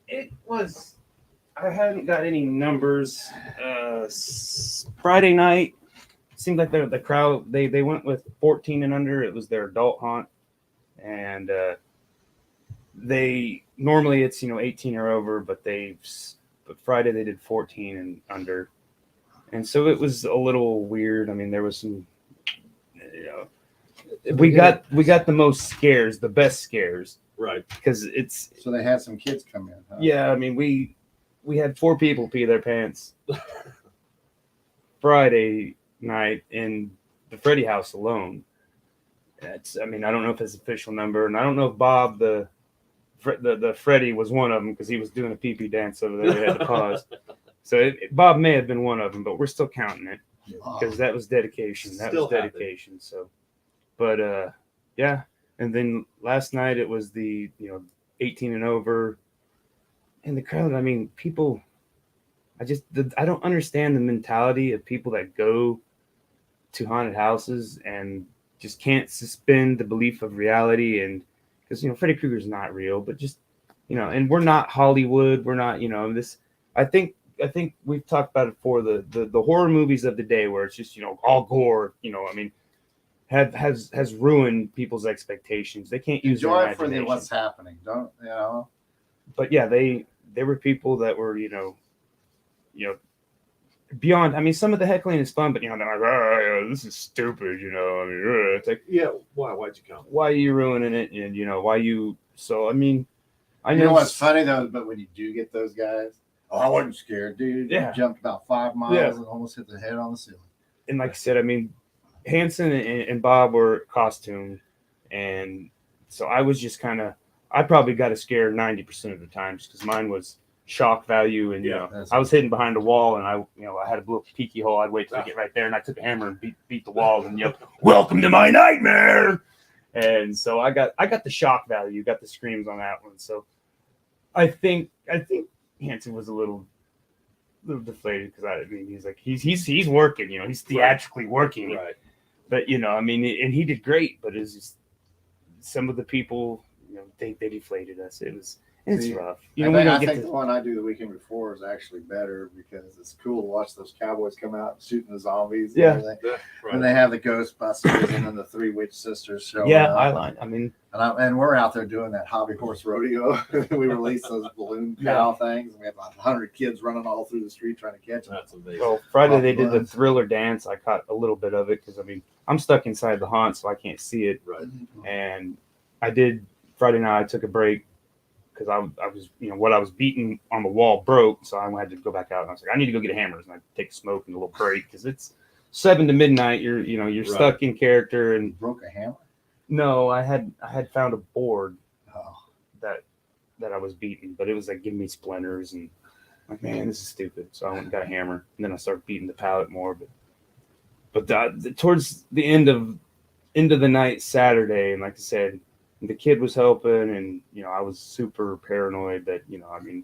It was. I hadn't got any numbers. Friday night seemed like the crowd. They went with 14 and under. It was their adult hunt, and they normally it's 18 or over, but Friday they did 14 and under, and so it was a little weird. I mean, there was some. We got the most scares, the best scares. Right. Because it's So they had some kids come in. Huh? yeah. I mean, we had 4 people pee their pants Friday night in the Freddy house alone. I mean, I don't know if it's official number, and I don't know if Bob the Freddy was one of them because he was doing a pee dance over there. They had to pause. So Bob may have been one of them, but we're still counting it because that was dedication. That Still was dedication. So, but yeah. And then last night it was the 18 and over, and the crowd. I mean, people. I don't understand the mentality of people that go to haunted houses and just can't suspend the belief of reality. And because Freddy Krueger's not real, but just and we're not Hollywood. We're not this. I think we've talked about it before. The horror movies of the day where it's just all gore. I mean. Has ruined people's expectations. They can't use Enjoy their it for imagination. what's happening. Don't But yeah, they were people that were beyond. I mean, some of the heckling is fun, but they're like, oh, this is stupid. I mean, it's like, yeah. Why'd you come? why are you ruining it? And why you? So I mean, I know what's funny though, but when you do get those guys, I wasn't scared, dude. Yeah. You jumped about 5 miles Yeah. and almost hit the head on the ceiling. And like I said, I mean, Hansen and Bob were costumed, and so I was just I probably got a scare 90% of the time just because mine was shock value, and I was hidden behind a wall, and I had a little peeky hole. I'd wait till I get right there, and I took a hammer and beat the wall and yelled, "Welcome to my nightmare!" And so I got the shock value, got the screams on that one. So I think Hansen was a little little deflated because I mean he's like he's working, you know, he's theatrically working, Right. but you know, I mean, and he did great, but it's just some of the people, you know, they deflated us. It's See, rough. You I know, think, we I don't get think to. the one I do the weekend before is actually better because it's cool to watch those cowboys come out shooting the zombies. And Yeah. everything. Yeah, right. And they have the Ghostbusters and then the 3 witch sisters showing Yeah, up. I mean, And we're out there doing that hobby horse rodeo. We release those balloon cow things. And we have 100 kids running all through the street trying to catch them. That's amazing. well, Friday they Off did the runs. Thriller dance. I caught a little bit of it because I mean I'm stuck inside the haunt, so I can't see it. Right. And I did Friday night. I took a break because I was, you know, what I was beating on the wall broke, so I had to go back out. And I was like, I need to go get a hammer, and I take a smoke and a little break because it's 7 to midnight. You're Right. stuck in character. And Broke a hammer. no, I had found a board Oh, that I was beating, but it was like giving me splinters and like, man, this is stupid. So I went and got a hammer, and then I started beating the pallet more. But towards the end of the night Saturday, and like I said, the kid was helping, and you know I was super paranoid that, you know, I mean,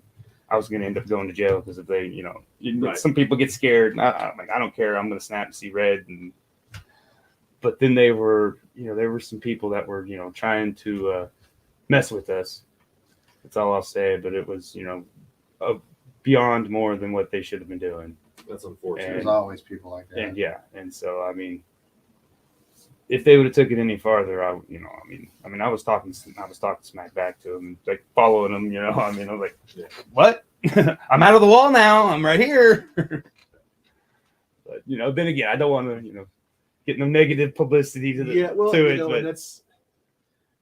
I was going to end up going to jail because if they, you know, Right. some people get scared. And I'm like, I don't care. I'm going to snap and see red. But then there were some people that were, you know, trying to mess with us. That's all I'll say. But it was, you know, beyond more than what they should have been doing. That's unfortunate. there's always people like that. And yeah, and so I mean, if they would have took it any farther, I was talking smack back to them, like following them, you know. I mean, I was like, Yeah. what? I'm out of the wall now. I'm right here. But you know, then again, I don't want to, you know, get no negative publicity to Yeah, well, to you it. know, But and that's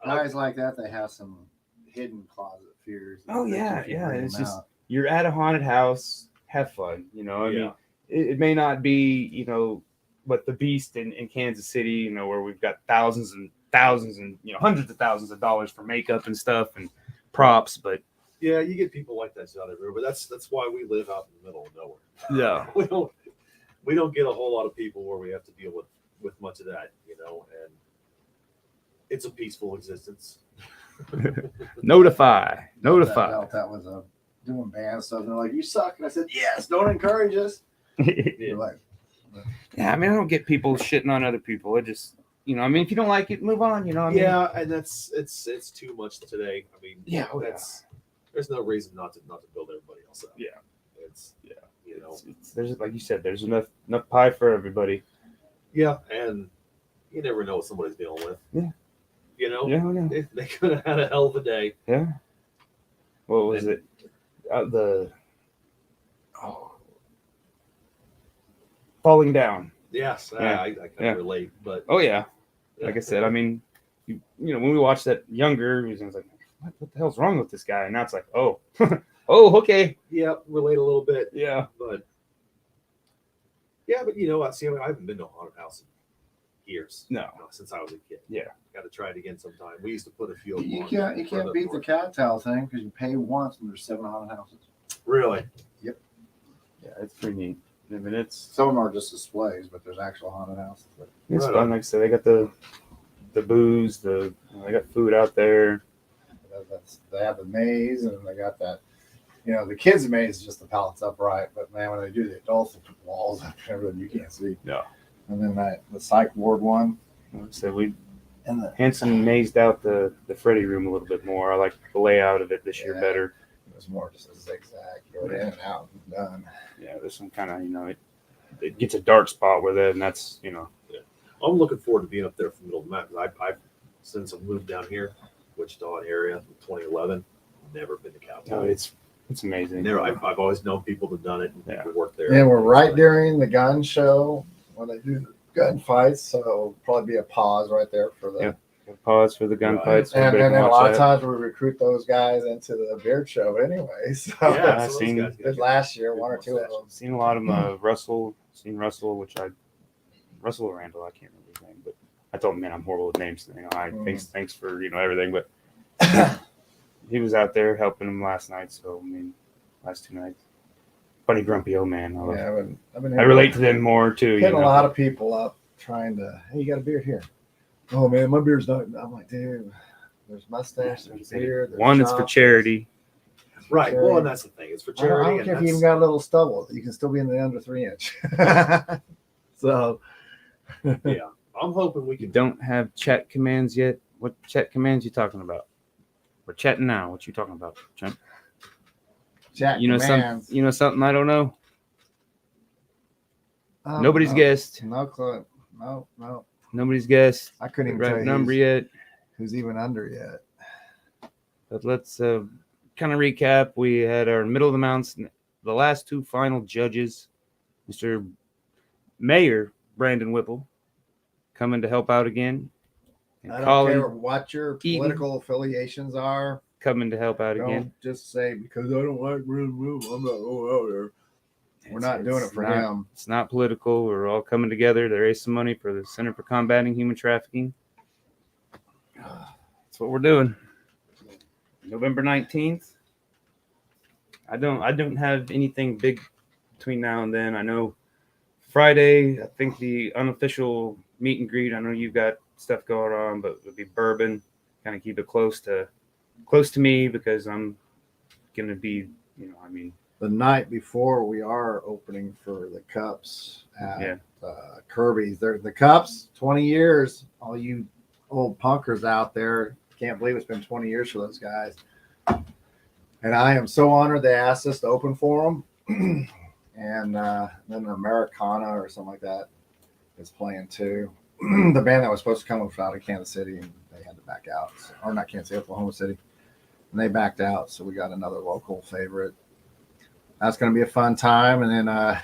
Guys like that, they have some hidden closet fears. Oh, that yeah, you can yeah, bring it's them just- out. you're at a haunted house, have fun. You know, I mean, Yeah. it may not be, you know, what the Beast in Kansas City, you know, where we've got thousands and thousands and, you know, hundreds of thousands of dollars for makeup and stuff and props, but yeah, you get people like that out everywhere, but that's why we live out in the middle of nowhere. yeah, We don't get a whole lot of people where we have to deal with much of that, you know, and it's a peaceful existence. notify. That was doing band stuff. And they're like, you suck. And I said, yes, don't encourage us. They're like, Yeah, I mean, I don't get people shitting on other people. It just, you know, I mean, if you don't like it, move on. You know, I mean, Yeah, and it's too much today. I mean, Yeah, oh, yeah. there's no reason not to build everybody else up. Yeah. It's you know, there's, like you said, there's enough pie for everybody. yeah, and you never know what somebody's dealing with. Yeah. You know, Yeah. they could have had a hell of a day. Yeah. What was And- it? Falling down. Yes, Yeah. I can Yeah. relate, but Oh yeah. Like I said, I mean, you know, when we watched that younger, it was like, what the hell's wrong with this guy? And now it's like, oh, oh, okay, yeah, relate a little bit. yeah, But yeah, but you know, I haven't been to a haunted house in years. No. Since I was a kid. Yeah. Got to try it again sometime. We used to put a few. you can't beat the cowtail thing because you pay once when there's 7 haunted houses. Really? yeah, it's pretty neat. I mean, it's Some of them are just displays, but there's actual haunted houses. But It's Right fun. on. Like I said, they got the booze, they got food out there. they have the maze, and they got that. You know, the kids' maze is just the pallets upright, but man, when they do the adults, they put walls up and everything you can't see. Yeah. And then the psych ward one, Like I said, we and the Hansen mazed out the Freddy room a little bit more. I like the layout of it this year Yeah. better. it was more just a zigzag, go in and out and done. Yeah, there's some kind of, you know, it gets a dark spot where then that's, you know, I'm looking forward to being up there from the middle of the mountains. I've since I moved down here, Wichita area, 2011, never been to Cowboy. it's amazing. Never. I've always known people that've done it and Yeah. people work there. And we're right during the gun show when they do gun fights, so it'll probably be a pause right there for the. Yep. Pause for the gunfights. And Everybody then can a watch lot of that. times we recruit those guys into the beard show anyway. So Yeah, I've so those seen- guys did get- last year, one or two of them. Seen a lot of them. Russell, which Russell or Randall, I can't remember his name, but I told him, man, I'm horrible with names. You know, thanks for, you know, everything. But he was out there helping him last night. So I mean, last 2 nights. Funny, grumpy old man. Yeah, I've been I relate to them more too. hitting you a know? lot of people up trying to. Hey, you got a beard here? Oh man, my beard's not. I'm like, dude, there's mustache, there's beard. There's One is for chops. charity. Right. Charity. Well, and that's the thing. It's for I charity. don't care if and you even that's- got a little stubble. You can still be in the under 3 inch. So, yeah, I'm hoping we You can. don't have chat commands yet. What chat commands you talking about? We're chatting now. What you talking about, Trent? Jack You know commands. You know something I don't know. Nobody's No, guessed. No clue. No. Nobody's guessed I couldn't the even tell right you number who's, yet. who's even under yet. But let's kind of recap. We had our middle of the mounts, the last two final judges, Mr. Mayor Brandon Whipple, coming to help out again, and I don't Colin care what your Eaton. political affiliations are. coming to help out Don't again. just say because I don't like Brandon Whipple, I'm not going out there. We're not doing it for him. It's not political. We're all coming together to raise some money for the Center for Combating Human Trafficking. That's what we're doing. November 19th. I don't have anything big between now and then. I know Friday, I think the unofficial meet and greet, I know you've got stuff going on, but it'll be bourbon. Kind of keep it close to me because I'm gonna be, The night before we are opening for the Cups at Kirby's. They're the Cups, 20 years. All you old punkers out there can't believe it's been 20 years for those guys. And I am so honored they asked us to open for them. And then Americana or something like that is playing too. The band that was supposed to come was out of Kansas City and they had to back out. Or not Kansas City, Oklahoma City. And they backed out. So we got another local favorite. That's going to be a fun time. And then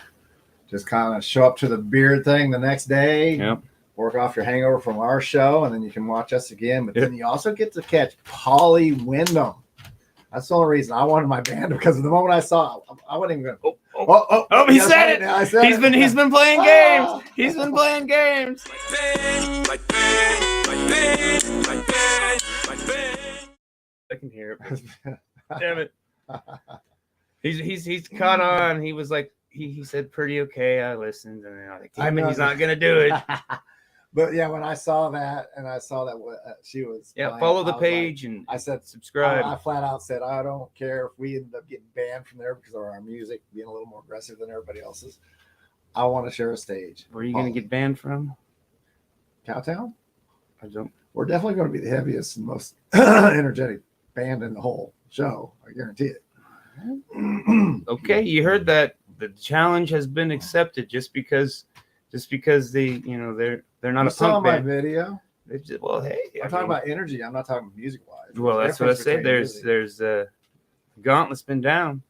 just kind of show up to the beard thing the next day. Yep. Work off your hangover from our show. And then you can watch us again. But Yep. then you also get to catch Polly Wyndham. That's the only reason I wanted my band because the moment I saw it, I wasn't even going to. Oh, he yes, said it. I said He's it. been playing Oh. games. He's been playing games. I can hear it. Damn it. He's caught on. He was like he said pretty okay. I listened and then I was like, damn it, he's not gonna do it. But yeah, when I saw that and I saw that she was Yeah, playing, follow the I was like- page and I said subscribe. I flat out said I don't care if we end up getting banned from there because of our music being a little more aggressive than everybody else's. I want to share a stage. Where are you gonna get banned from? Cowtown? I don't. We're definitely going to be the heaviest and most energetic band in the whole show. I guarantee it. Okay, you heard that. The challenge has been accepted just because they they're not You a saw punk my band. video. They just, well, hey, I'm talking about energy. I'm not talking music wise. Well, that's what I said. There's gauntlet's been down.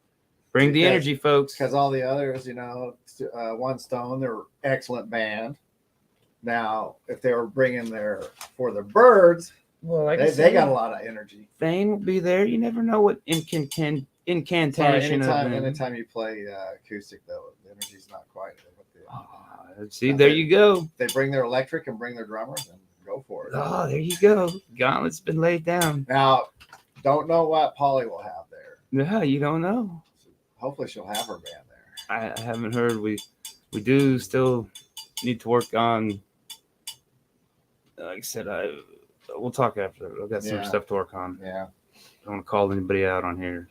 Bring the Because- energy, folks. because all the others, One Stone, they're an excellent band. Now, if they were bringing for the Birds, Well, like they got a lot of energy. Thane will be there. You never know what incantation. Sorry, anytime you play acoustic, though, the energy's not quite. See, there you go. They bring their electric and bring their drummers and go for it. Oh, there you go. Gauntlet's been laid down. Now, don't know what Polly will have there. No, you don't know. Hopefully, she'll have her band there. I haven't heard. We do still need to work on. Like I said, we'll talk after. I've got some Yeah. stuff to work on. Yeah. I don't want to call anybody out on here.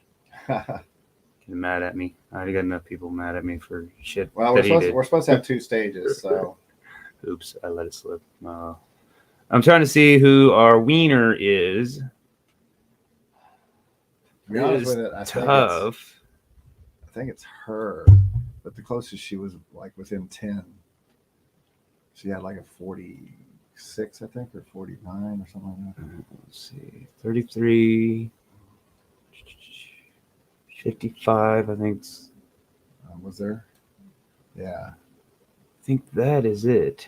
Get mad at me. I already got enough people mad at me for shit. Well, that he did. we're supposed to have 2 stages, so Oops, I let it slip. I'm trying to see who our wiener is. to be honest with it, I Tough. think it's her, but the closest she was like within 10. She had like a 46, I think, or 49 or something like that. Let's see. 33. 55, I think. Was there? Yeah. I think that is it.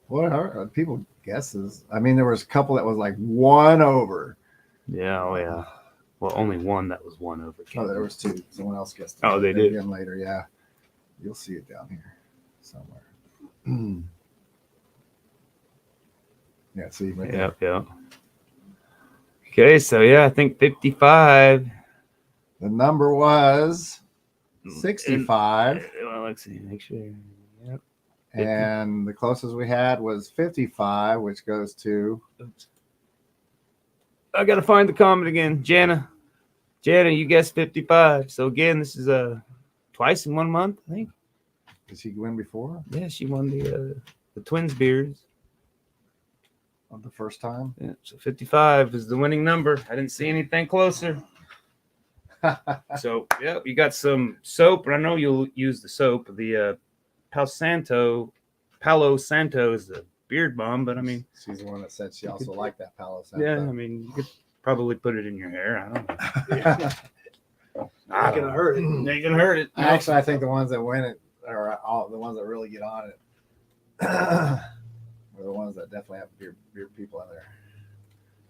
What are people guesses? I mean, there was a couple that was like 1 over. Yeah, oh yeah. Well, only one that was 1 over. Oh, there was 2. Someone else guessed it. Oh, they did? Again later, yeah. You'll see it down here somewhere. Yeah, see right there. Yep. Okay, so yeah, I think 55. The number was 65. Well, let's see, make sure. Yep. And the closest we had was 55, which goes to Oops. I gotta find the comment again. Jana, you guessed 55. So again, this is twice in 1 month, I think. Did she win before? Yeah, she won the twins beers. On the first time? Yeah, so 55 is the winning number. I didn't see anything closer. So yeah, you got some soap, and I know you'll use the soap. The Palo Santo is the beard balm, but I mean, She's the one that said she also liked that Palo yeah, I Santo. mean, you could probably put it in your hair. I don't know. Not gonna hurt it. Ain't gonna hurt it. Actually, I think the ones that win it are all the ones that really get on it. Are the ones that definitely have beard people in there.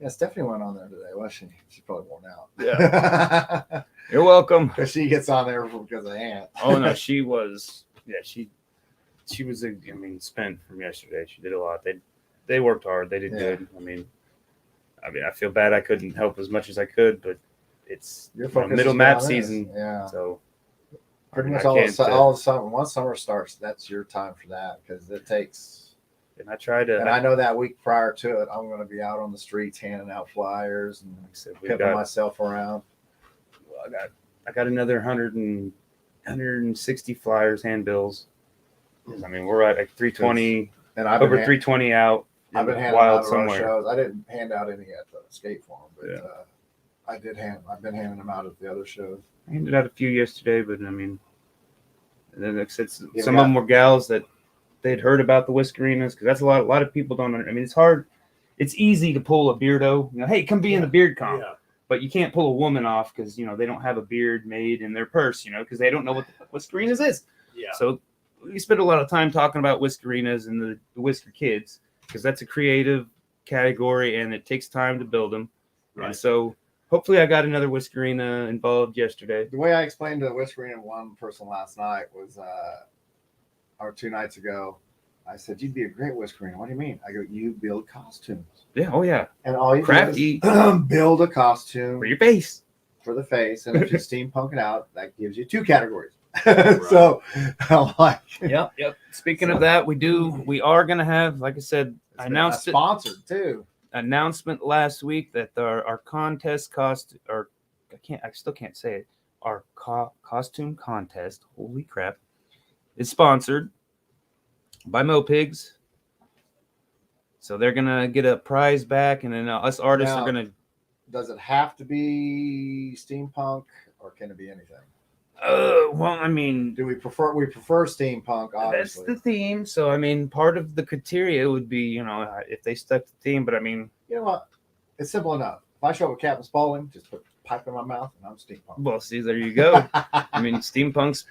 Yeah, Stephanie went on there today, wasn't she? She's probably worn out. Yeah. You're welcome. Because she gets on there because of Aunt. Oh no, she was. Yeah, she was. I mean, spent from yesterday. She did a lot. They worked hard. They did good. I mean, I feel bad I couldn't help as much as I could, but it's middle map season. Yeah. So pretty much all the summer. Once summer starts, that's your time for that because it takes. And I try to. And I know that week prior to it, I'm going to be out on the streets handing out flyers and pimping myself around. Well, I got another 160 flyers, handbills. I mean, we're at like 320, and I've over 320 out. I've been handing out somewhere. Shows. I didn't hand out any at the skate farm, but I've been handing them out at the other shows. I handed out a few yesterday, but I mean, and then like I said, some of them were gals that they'd heard about the Whiskerinas because that's a lot of people don't. I mean, it's hard. It's easy to pull a beardo. You know, hey, come be in the beard comp. Yeah. But you can't pull a woman off because, you know, they don't have a beard made in their purse, you know, because they don't know what Whiskerinas is. Yeah. So we spend a lot of time talking about Whiskerinas and the Whisker Kids because that's a creative category and it takes time to build them. Right. And so hopefully I got another Whiskerina involved yesterday. The way I explained to the Whiskerina one person last night was, or 2 nights ago, I said, you'd be a great Whiskerina. What do you mean? I go, you build costumes. Yeah, oh yeah. And all you crafty do is build a costume for your face. For the face. And if you steampunk it out, that gives you 2 categories. Right. So I'm like, yep. Speaking of that, we are gonna have, like I said, I announced it. Sponsored too. Announcement last week that our contest cost, or I still can't say it. Our costume contest, holy crap, is sponsored by Mopigs. So they're gonna get a prize back, and then us artists are gonna. Does it have to be steampunk, or can it be anything? Well, I mean, we prefer steampunk, obviously. That's the theme. So I mean, part of the criteria would be, you know, if they stuck to the theme. But I mean, you know what? It's simple enough. If I show up with Captain Spaulding, just put a pipe in my mouth, and I'm steampunk. Well, see, there you go. I mean, steampunk's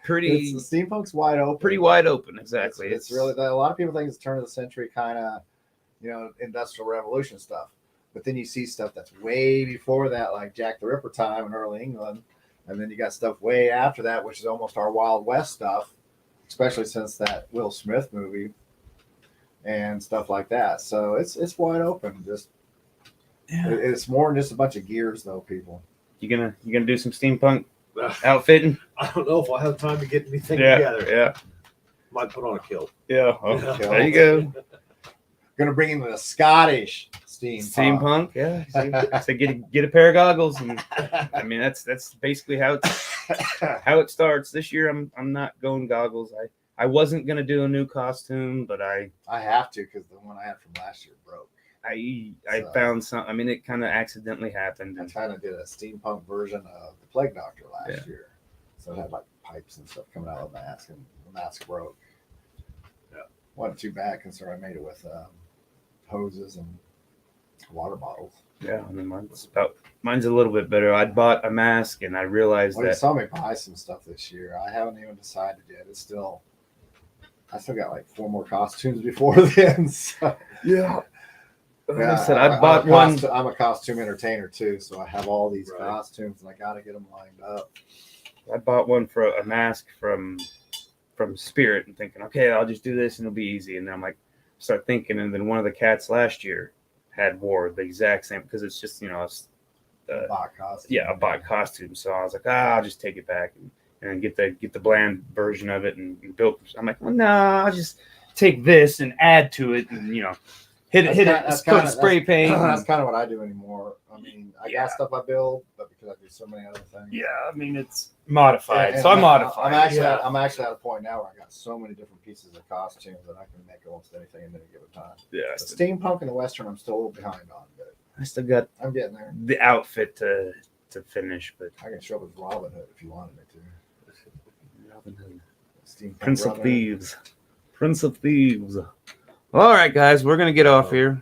steampunk's wide open. Pretty wide open, exactly. It's really a lot of people think it's turn of the century kind of, you know, industrial revolution stuff. But then you see stuff that's way before that, like Jack the Ripper time in early England. And then you got stuff way after that, which is almost our Wild West stuff, especially since that Will Smith movie and stuff like that. So it's wide open. Just it's more than just a bunch of gears, though. People, you gonna do some steampunk outfitting? I don't know if I'll have time to get anything together. Yeah, might put on a kilt. Yeah, there you go. Gonna bring in the Scottish steampunk. Yeah. So get a pair of goggles, and I mean that's basically how it starts. This year I'm not going goggles. I wasn't gonna do a new costume, but I have to because the one I had from last year broke. I found some. I mean, it kind of accidentally happened. I kind of did a steampunk version of the Plague Doctor last year, so it had like pipes and stuff coming out of the mask, and the mask broke. Yeah, wasn't too bad considering I made it with hoses and water bottles. Yeah, I mean mine's a little bit better. I bought a mask and I realized that you saw me buy some stuff this year. I haven't even decided yet. I still got like 4 more costumes before then. So. Yeah. Like I said, I bought one. I'm a costume entertainer too, so I have all these costumes and I got to get them lined up. I bought one for a mask from Spirit and thinking, okay, I'll just do this and it'll be easy. And then I'm like, start thinking, and then one of the cats last year wore the exact same because it's just, you know, a bot costume. Yeah, a bot costume. So I was like, I'll just take it back and get the bland version of it and build. I'm like, well, no, I'll just take this and add to it and, you know, hit it, That's coat kinda- of spray paint. That's kind of what I do anymore. I mean, I Yeah. got stuff I build, but because I do so many other things. Yeah, I mean it's modified, And so I'm modified. I'm actually at a point now where I got so many different pieces of costumes that I can make almost anything in any given time. Yeah, The steampunk and the western, I'm still a little behind on, but I still got I'm getting there. the outfit to finish, but I can show up as Robin Hood if you wanted me to. Steampunk Prince of Robin Hood. Thieves. Prince of Thieves. All right, guys, we're gonna get off here.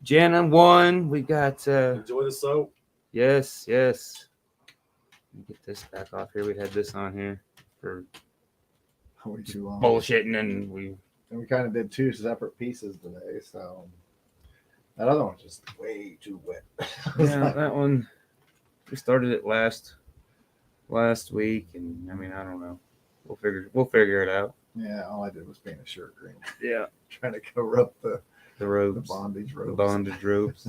Jana won. We got Enjoy the soap. yes. Let me get this back off here. We had this on here for Way too long. bullshitting, and we And we kind of did 2 separate pieces today, so that other one's just way too wet. yeah, that one we started it last week, and I mean I don't know. We'll figure it out. Yeah, all I did was paint a shirt green, Yeah, trying to cover up the the robes, bondage the robes. bondage robes.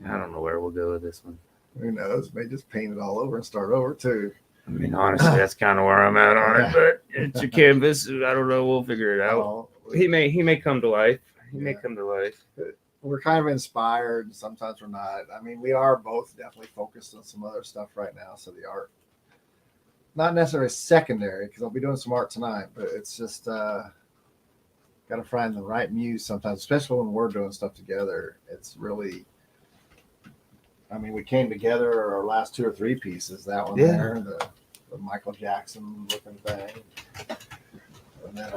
I don't know where we'll go with this one. Who knows? May just paint it all over and start over too. I mean, honestly, that's kind of where I'm at on it. But it's a canvas. I don't know. We'll figure it out. Oh, He may come to life. He may Yeah. come to life. we're kind of inspired. Sometimes we're not. I mean, we are both definitely focused on some other stuff right now. So the art, not necessarily secondary, because I'll be doing some art tonight. But it's just got to find the right muse sometimes, especially when we're doing stuff together. It's really. I mean, we came together our last 2 or 3 pieces. That one Yeah. there, the Michael Jackson looking thing, and then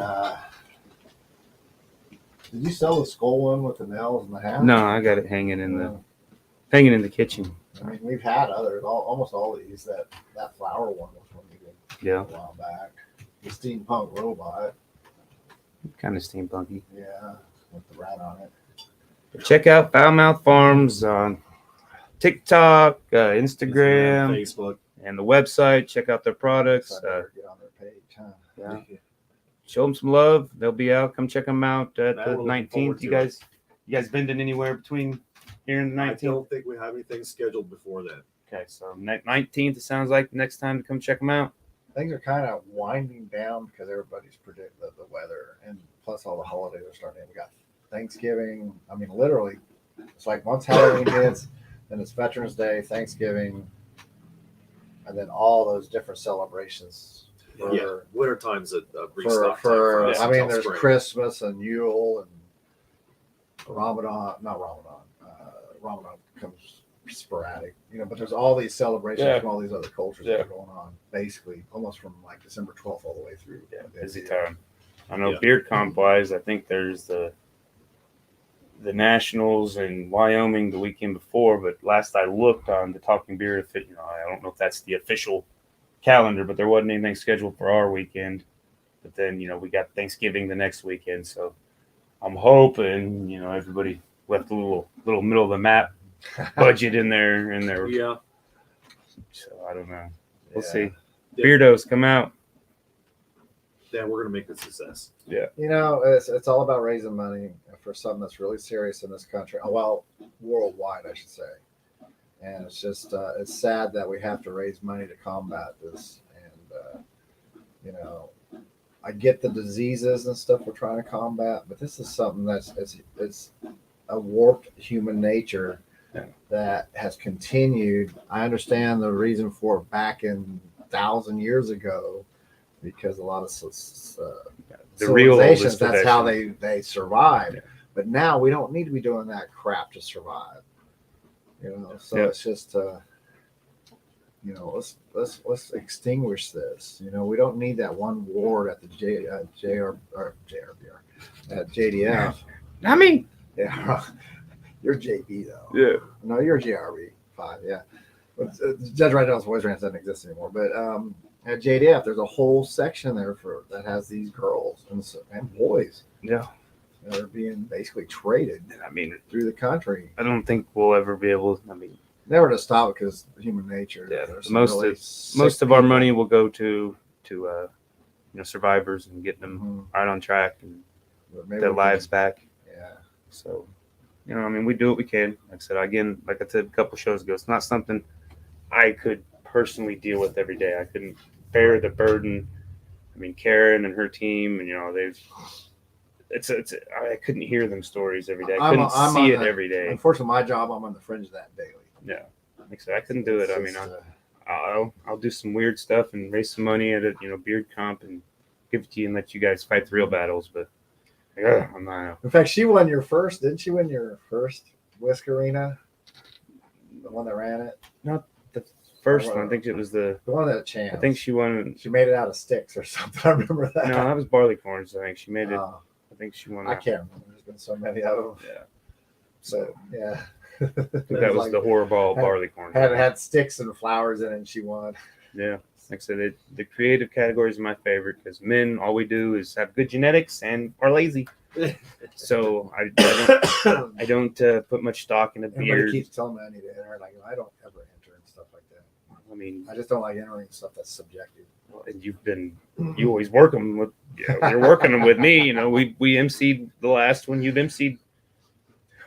did you sell the skull one with the nails and the hat? No, I got it hanging in the kitchen. I mean, we've had others. Almost all these. That flower one was one we did Yeah, a while back. The steampunk robot, kind of steampunky. yeah, with the rat on it. Check out Fowl Mouth Farms on TikTok, Instagram, Facebook. and the website. Check out their products. So I better get on their page, huh? Yeah. Show them some love. They'll be out. Come check them out at Man, the we're looking 19th. forward You to guys vending anywhere between here and the I 19th? don't think we have anything scheduled before then. Okay, so 19th. It sounds like the next time to come check them out. Things are kind of winding down because everybody's predicting the weather, and plus all the holidays are starting. We got Thanksgiving. I mean, literally, it's like once Halloween hits, then it's Veterans Day, Thanksgiving, and then all those different celebrations. Yeah, winter time's a restock For time for us I mean, until there's spring. Christmas and Yule and Ramadan. Not Ramadan. Ramadan comes sporadic, but there's all these celebrations Yeah. from all these other cultures Yeah. that are going on, basically almost from like December 12th all the way through. Yeah, the busy end of the year. time. I know Yeah. beard comp wise, I think there's the Nationals in Wyoming the weekend before, but last I looked on the Talking Beer, I don't know if that's the official calendar, but there wasn't anything scheduled for our weekend. But then, we got Thanksgiving the next weekend, so I'm hoping, everybody left a little middle of the map budget in there. Yeah, So I don't know. We'll Yeah. see. Yeah. Beardos, come out. then we're gonna make this a success. It's all about raising money for something that's really serious in this country. Well, worldwide, I should say. And it's just it's sad that we have to raise money to combat this. And I get the diseases and stuff we're trying to combat, but this is something it's a warped human nature that has continued. I understand the reason for it back in 1,000 years ago, because a lot of The real civilizations, oldest that's how tradition. they survived. Yeah. But now we don't need to be doing that crap to survive. So Yeah. it's just let's extinguish this. We don't need that one ward at the JDF. I mean, Yeah, you're JB though. yeah. No, you're JRB 5. Yeah, but Judge Rydell's voice rants doesn't exist anymore. But at JDF, there's a whole section there that has these girls and boys Yeah. that are being basically traded I mean, through the country. I don't think we'll ever be able. I mean, Never to stop it because human nature. Yeah, There's some most really sick most of our people. money will go to survivors and getting them Mhm. right on track and But maybe their we can- lives back. Yeah. So, we do what we can. Like I said, again, like I said a couple shows ago, it's not something I could personally deal with every day. I couldn't bear the burden. I mean, Karen and her team, and I couldn't hear them stories every day. I I'm- couldn't I'm see on it the- every day. Unfortunately, my job, I'm on the fringe of that daily. Yeah, like I said, I couldn't do it. I It's mean, just, I'll do some weird stuff and raise some money at a beard comp and give it to you and let you guys fight the real battles. But I'm not. in fact, she won your first, didn't she win your first Whisk Arena? The one that ran it? First one, I think it was The one that chance. I think she won. She made it out of sticks or something. I remember that. No, that was barleycorns. I think she made it. Oh, I think she won. I That. can't remember. There's been so many of them. Yeah. So, yeah. I think that was the horrible barleycorn. Had sticks and flowers in it, and she won. Yeah. Like I said, the creative category is my favorite because men, all we do is have good genetics and are lazy. So I don't put much stock in a Everybody beard. keeps telling me I need to enter. Like, I don't ever enter and stuff like that. I mean, I just don't like entering stuff that's subjective. and you always work them with. Yeah, you're working them with me. You know, we emceed the last one. You've emceed.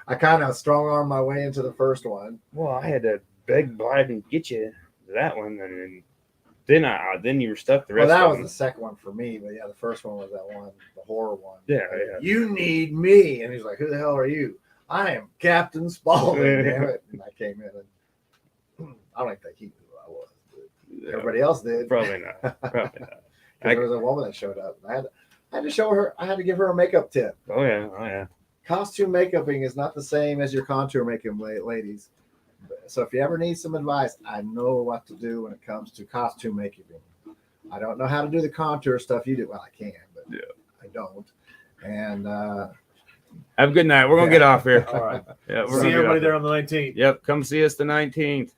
I kind of strong armed my way into the first one. Well, I had to beg, bribe, and get you to that one, and then you were stuck the Well, rest. that of was them. the second one for me, but yeah, the first one was that one, the horror one. Yeah, yeah. You need me, and he's like, "Who the hell are you?" I am Captain Spaulding. Damn it! And I came in, and I don't think he knew who I was. But everybody else did. Probably not. Probably not. 'Cause there was a woman that showed up. And I had to show her. I had to give her a makeup tip. Oh yeah. Costume makeuping is not the same as your contour making, ladies. So if you ever need some advice, I know what to do when it comes to costume making. I don't know how to do the contour stuff you do. Well, I can, but Yeah. I don't. And Have a good night. We're gonna get off here. All right. Yeah, we're See gonna get everybody off there here. on the 19th. Yep, come see us the 19th.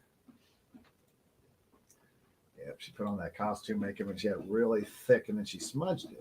yeah, she put on that costume makeup and she had it really thick, and then she smudged it.